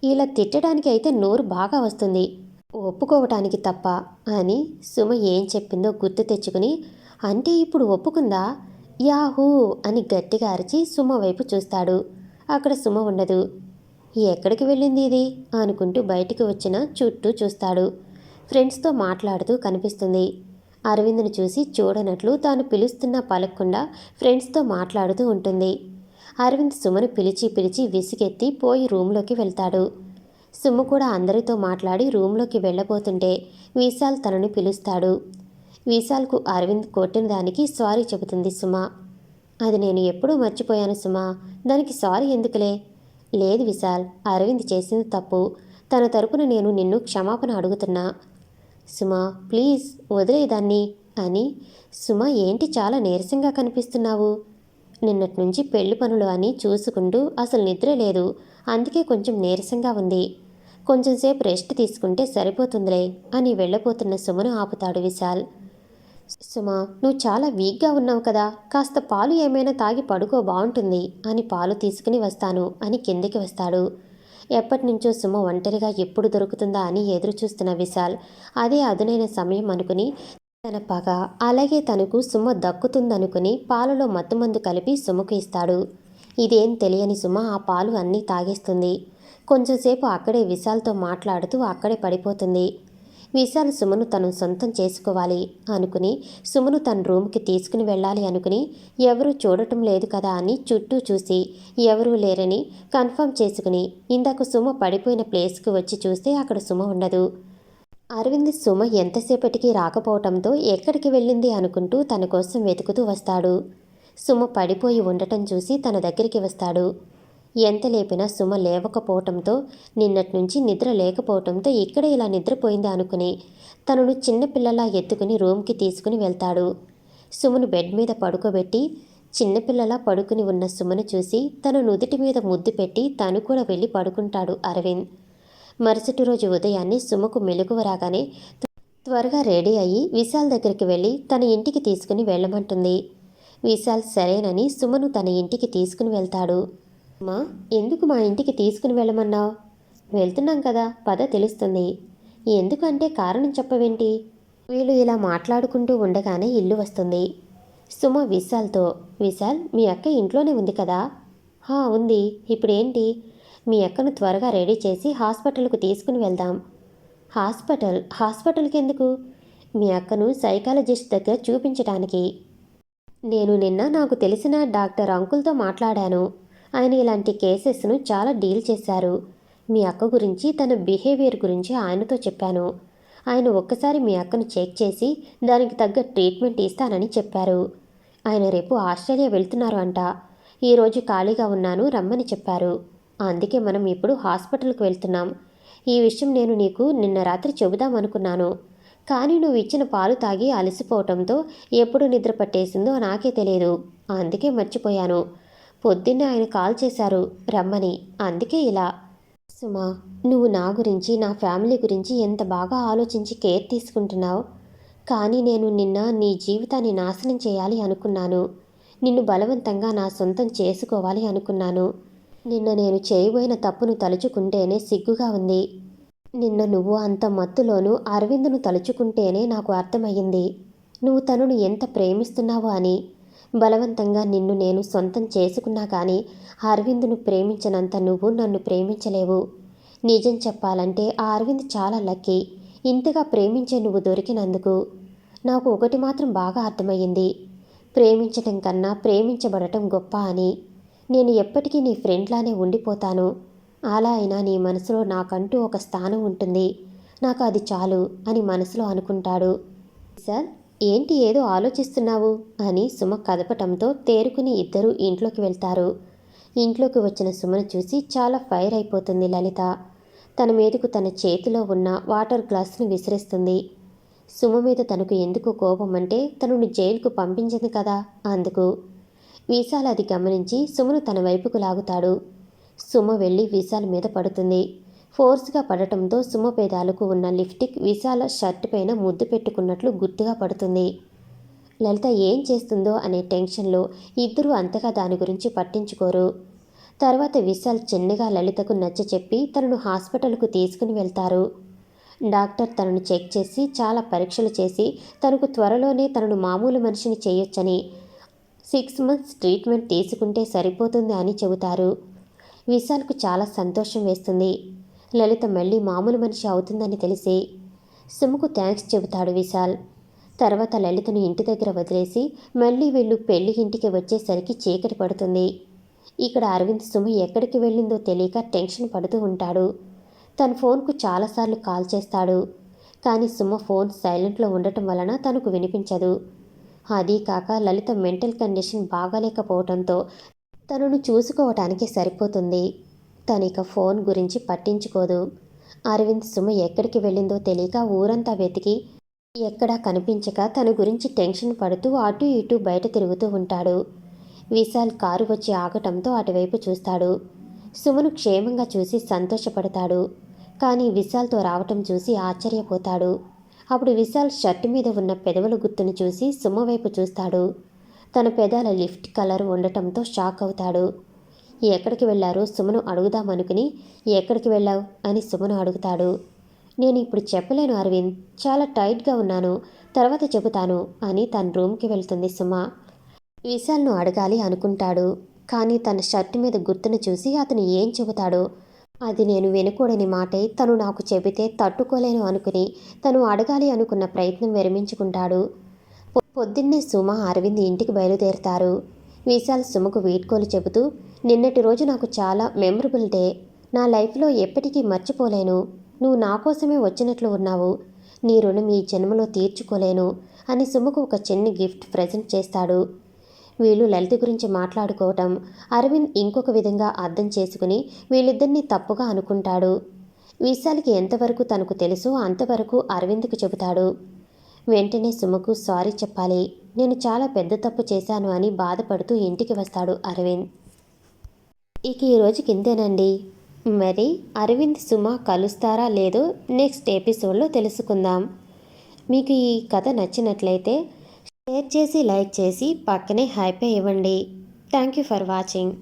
ఇలా తిట్టడానికి అయితే నోరు బాగా వస్తుంది, ఒప్పుకోవటానికి తప్ప అని సుమ ఏం చెప్పిందో గుర్తు తెచ్చుకుని, అంటే ఇప్పుడు ఒప్పుకుందా? యాహూ అని గట్టిగా అరిచి సుమ వైపు చూస్తాడు. అక్కడ సుమ ఉండదు. ఎక్కడికి వెళ్ళింది ఇది అనుకుంటూ బయటికి వచ్చిన చుట్టూ చూస్తాడు. ఫ్రెండ్స్తో మాట్లాడుతూ కనిపిస్తుంది. అరవింద్ను చూసి చూడనట్లు తాను పిలుస్తున్నా పలకకుండా ఫ్రెండ్స్తో మాట్లాడుతూ ఉంటుంది. అరవింద్ సుమను పిలిచి పిలిచి విసిగెత్తి పోయి రూంలోకి వెళ్తాడు. సుమ కూడా అందరితో మాట్లాడి రూంలోకి వెళ్ళబోతుంటే విశాల్ తనను పిలుస్తాడు. విశాల్కు అరవింద్ కొట్టిన దానికి సారీ చెబుతుంది సుమ. అది నేను ఎప్పుడూ మర్చిపోయాను సుమ, దానికి సారీ ఎందుకులే. లేదు విశాల్, అరవింద్ చేసింది తప్పు. తన తరపున నేను నిన్ను క్షమాపణ అడుగుతున్నా. సుమ ప్లీజ్ వదిలేదాన్ని అని. సుమ ఏంటి చాలా నీరసంగా కనిపిస్తున్నావు? నిన్నటి నుంచి పెళ్లి పనులు అని చూసుకుంటూ అసలు నిద్ర లేదు, అందుకే కొంచెం నీరసంగా ఉంది. కొంచెంసేపు రెస్ట్ తీసుకుంటే సరిపోతుందిలే అని వెళ్ళబోతున్న సుమను ఆపుతాడు విశాల్. సుమ నువ్వు చాలా వీక్గా ఉన్నావు కదా, కాస్త పాలు ఏమైనా తాగి పడుకో, బాగుంటుంది అని పాలు తీసుకుని వస్తాను అని కిందికి వస్తాడు. ఎప్పటినుంచో సుమ ఒంటరిగా ఎప్పుడు దొరుకుతుందా అని ఎదురు చూస్తున్న విశాల్ అదే అదునైన సమయం అనుకుని తన పగ అలాగే తనకు సుమ దక్కుతుందనుకుని పాలలో మత్తుమందు కలిపి సుమకు ఇస్తాడు. ఇదేం తెలియని సుమ ఆ పాలు అన్నీ తాగేస్తుంది. కొంచెంసేపు అక్కడే విశాల్తో మాట్లాడుతూ అక్కడే పడిపోతుంది. విశాల్ సుమను తను సొంతం చేసుకోవాలి అనుకుని సుమను తన రూమ్కి తీసుకుని వెళ్ళాలి అనుకుని ఎవరూ చూడటం లేదు కదా అని చుట్టూ చూసి ఎవరూ లేరని కన్ఫర్మ్ చేసుకుని ఇందాక సుమ పడిపోయిన ప్లేస్కి వచ్చి చూస్తే అక్కడ సుమ ఉండదు. అరవింద్ సుమ ఎంతసేపటికి రాకపోవటంతో ఎక్కడికి వెళ్ళింది అనుకుంటూ తన కోసం వెతుకుతూ వస్తాడు. సుమ పడిపోయి ఉండటం చూసి తన దగ్గరికి వస్తాడు. ఎంత లేపినా సుమ లేవకపోవటంతో నిన్నటి నుంచి నిద్ర లేకపోవటంతో ఇక్కడ ఇలా నిద్రపోయింది అనుకుని తనను చిన్నపిల్లలా ఎత్తుకుని రూమ్కి తీసుకుని వెళ్తాడు. సుమను బెడ్ మీద పడుకోబెట్టి చిన్నపిల్లలా పడుకుని ఉన్న సుమను చూసి తన నుదుటి మీద ముద్దు పెట్టి తను కూడా వెళ్ళి పడుకుంటాడు అరవింద్. మరుసటి రోజు ఉదయాన్నే సుమకు మెలకువ రాగానే త్వరగా రెడీ అయ్యి విశాల్ దగ్గరికి వెళ్ళి తన ఇంటికి తీసుకుని వెళ్ళమంటుంది. విశాల్ సరేనని సుమను తన ఇంటికి తీసుకుని వెళ్తాడు. అమ్మా, ఎందుకు మా ఇంటికి తీసుకుని వెళ్ళమన్నావు? వెళ్తున్నాం కదా, పద తెలుస్తుంది. ఎందుకంటే కారణం చెప్పవేంటి? వీళ్ళు ఇలా మాట్లాడుకుంటూ ఉండగానే ఇల్లు వస్తుంది. సుమ విశాల్తో, విశాల్ మీ అక్క ఇంట్లోనే ఉంది కదా? హా ఉంది. ఇప్పుడేంటి? మీ అక్కను త్వరగా రెడీ చేసి హాస్పిటల్కు తీసుకుని వెళ్దాం. హాస్పిటల్కి ఎందుకు? మీ అక్కను సైకాలజిస్ట్ దగ్గర చూపించటానికి. నేను నిన్న నాకు తెలిసిన డాక్టర్ అంకుల్తో మాట్లాడాను. ఆయన ఇలాంటి కేసెస్ను చాలా డీల్ చేశారు. మీ అక్క గురించి తన బిహేవియర్ గురించి ఆయనతో చెప్పాను. ఆయన ఒక్కసారి మీ అక్కను చెక్ చేసి దానికి తగ్గ ట్రీట్మెంట్ ఇస్తానని చెప్పారు. ఆయన రేపు ఆస్ట్రేలియా వెళ్తున్నారు అంట. ఈరోజు ఖాళీగా ఉన్నాను, రమ్మని చెప్పారు. అందుకే మనం ఇప్పుడు హాస్పిటల్కి వెళ్తున్నాం. ఈ విషయం నేను నీకు నిన్న రాత్రి చెబుదామనుకున్నాను, కానీ నువ్వు ఇచ్చిన పాలు తాగి అలసిపోవటంతో ఎప్పుడు నిద్ర పట్టేసిందో నాకే తెలియదు, అందుకే మర్చిపోయాను. పొద్దున్నే ఆయన కాల్ చేశారు రమ్మని, అందుకే ఇలా. సుమా, నువ్వు నా గురించి నా ఫ్యామిలీ గురించి ఎంత బాగా ఆలోచించి కేర్ తీసుకుంటున్నావు. కానీ నేను నిన్న నీ జీవితాన్ని నాశనం చేయాలి అనుకున్నాను. నిన్ను బలవంతంగా నా సొంతం చేసుకోవాలి అనుకున్నాను. నిన్న నేను చేయబోయిన తప్పును తలుచుకుంటేనే సిగ్గుగా ఉంది. నిన్న నువ్వు అంత మత్తులోనూ అరవింద్ను తలుచుకుంటేనే నాకు అర్థమయ్యింది నువ్వు తనను ఎంత ప్రేమిస్తున్నావో అని. బలవంతంగా నిన్ను నేను సొంతం చేసుకున్నా కానీ అరవింద్ను ప్రేమించనంత నువ్వు నన్ను ప్రేమించలేవు. నిజం చెప్పాలంటే ఆ అరవింద్ చాలా లక్కీ, ఇంతగా ప్రేమించే నువ్వు దొరికినందుకు. నాకు ఒకటి మాత్రం బాగా అర్థమయ్యింది, ప్రేమించటం కన్నా ప్రేమించబడటం గొప్ప అని. నేను ఎప్పటికీ నీ ఫ్రెండ్లానే ఉండిపోతాను. అలా అయినా నీ మనసులో నాకంటూ ఒక స్థానం ఉంటుంది, నాకు అది చాలు అని మనసులో అనుకుంటాడు. సార్ ఏంటి ఏదో ఆలోచిస్తున్నావు అని సుమ కదపటంతో తేరుకుని ఇద్దరూ ఇంట్లోకి వెళ్తారు. ఇంట్లోకి వచ్చిన సుమను చూసి చాలా ఫైర్ అయిపోతుంది లలిత. తన మీదకు తన చేతిలో ఉన్న వాటర్ గ్లాస్ని విసిరేస్తుంది. సుమ మీద తనకు ఎందుకు కోపం అంటే తనను జైలుకు పంపించింది కదా అందుకు. విశాల్ అది గమనించి సుమను తన వైపుకు లాగుతాడు. సుమ వెళ్ళి విశాల్ మీద పడుతుంది. ఫోర్స్గా పడటంతో సుమ పేదాలకు ఉన్న లిప్స్టిక్ విశాల షర్ట్ పైన ముద్దు పెట్టుకున్నట్లు గుర్తుగా పడుతుంది. లలిత ఏం చేస్తుందో అనే టెన్షన్లో ఇద్దరూ అంతగా దాని గురించి పట్టించుకోరు. తర్వాత విశాల్ చిన్నగా లలితకు నచ్చచెప్పి తనను హాస్పిటల్కు తీసుకుని వెళ్తారు. డాక్టర్ తనను చెక్ చేసి చాలా పరీక్షలు చేసి తనకు త్వరలోనే తనను మామూలు మనిషిని చేయొచ్చని, 6 months ట్రీట్మెంట్ తీసుకుంటే సరిపోతుంది అని చెబుతారు. విశాల్కు చాలా సంతోషం వేస్తుంది. లలిత మళ్ళీ మామూలు మనిషి అవుతుందని తెలిసి సుమకు థ్యాంక్స్ చెబుతాడు విశాల్. తర్వాత లలితను ఇంటి దగ్గర వదిలేసి మళ్ళీ వీళ్ళు పెళ్లి ఇంటికి వచ్చేసరికి చీకటి పడుతుంది. ఇక్కడ అరవింద్ సుమ ఎక్కడికి వెళ్ళిందో తెలియక టెన్షన్ పడుతూ ఉంటాడు. తన ఫోన్కు చాలాసార్లు కాల్ చేస్తాడు. కానీ సుమ ఫోన్ సైలెంట్లో ఉండటం వలన తనకు వినిపించదు. అదీ కాక లలిత మెంటల్ కండిషన్ బాగాలేకపోవడంతో తనను చూసుకోవటానికి సరిపోతుంది. తనిక ఫోన్ గురించి పట్టించుకోదు. అరవింద్ సుమ ఎక్కడికి వెళ్ళిందో తెలియక ఊరంతా వెతికి ఎక్కడా కనిపించక తన గురించి టెన్షన్ పడుతూ అటు ఇటు బయట తిరుగుతూ ఉంటాడు. విశాల్ కారు వచ్చి ఆగటంతో అటువైపు చూస్తాడు. సుమను క్షేమంగా చూసి సంతోషపడతాడు. కానీ విశాల్తో రావటం చూసి ఆశ్చర్యపోతాడు. అప్పుడు విశాల్ షర్టు మీద ఉన్న పెదవుల గుర్తును చూసి సుమ వైపు చూస్తాడు. తన పెదాల లిఫ్ట్ కలర్ ఉండటంతో షాక్ అవుతాడు. ఎక్కడికి వెళ్ళారో సుమను అడుగుదామనుకుని ఎక్కడికి వెళ్ళావు అని సుమను అడుగుతాడు. నేను ఇప్పుడు చెప్పలేను అరవింద్, చాలా టైట్గా ఉన్నాను, తర్వాత చెబుతాను అని తన రూమ్కి వెళ్తుంది సుమ. విశాల్ను అడగాలి అనుకుంటాడు. కానీ తన షర్టు మీద గుర్తును చూసి అతను ఏం చెబుతాడో అది నేను వినకూడని మాటే తను నాకు చెబితే తట్టుకోలేను అనుకుని తను అడగాలి అనుకున్న ప్రయత్నం విరమించుకుంటాడు. పొద్దున్నే సుమ అరవింద్ ఇంటికి బయలుదేరుతారు. విశాల్ సుమకు వీడ్కోలు చెబుతూ నిన్నటి రోజు నాకు చాలా మెమరబుల్ డే, నా లైఫ్లో ఎప్పటికీ మర్చిపోలేను, నువ్వు నా కోసమే వచ్చినట్లు ఉన్నావు, నీ రుణం ఈ జన్మలో తీర్చుకోలేను అని సుమకు ఒక చిన్న గిఫ్ట్ ప్రజెంట్ చేస్తాడు. వీళ్ళు లలిత గురించి మాట్లాడుకోవటం అరవింద్ ఇంకొక విధంగా అర్థం చేసుకుని వీళ్ళిద్దరినీ తప్పుగా అనుకుంటాడు. విశాల్కి ఎంతవరకు తనకు తెలుసో అంతవరకు అరవింద్కు చెబుతాడు. వెంటనే సుమకు సారీ చెప్పాలి, నేను చాలా పెద్ద తప్పు చేశాను అని బాధపడుతూ ఇంటికి వస్తాడు అరవింద్. ఇక ఈ రోజుకి ఇంతేనండి. మరి అరవింద్ సుమ కలుస్తారా లేదో నెక్స్ట్ ఎపిసోడ్లో తెలుసుకుందాం. మీకు ఈ కథ నచ్చినట్లయితే షేర్ చేసి లైక్ చేసి పక్కనే హైపే ఇవ్వండి. Thank you for watching.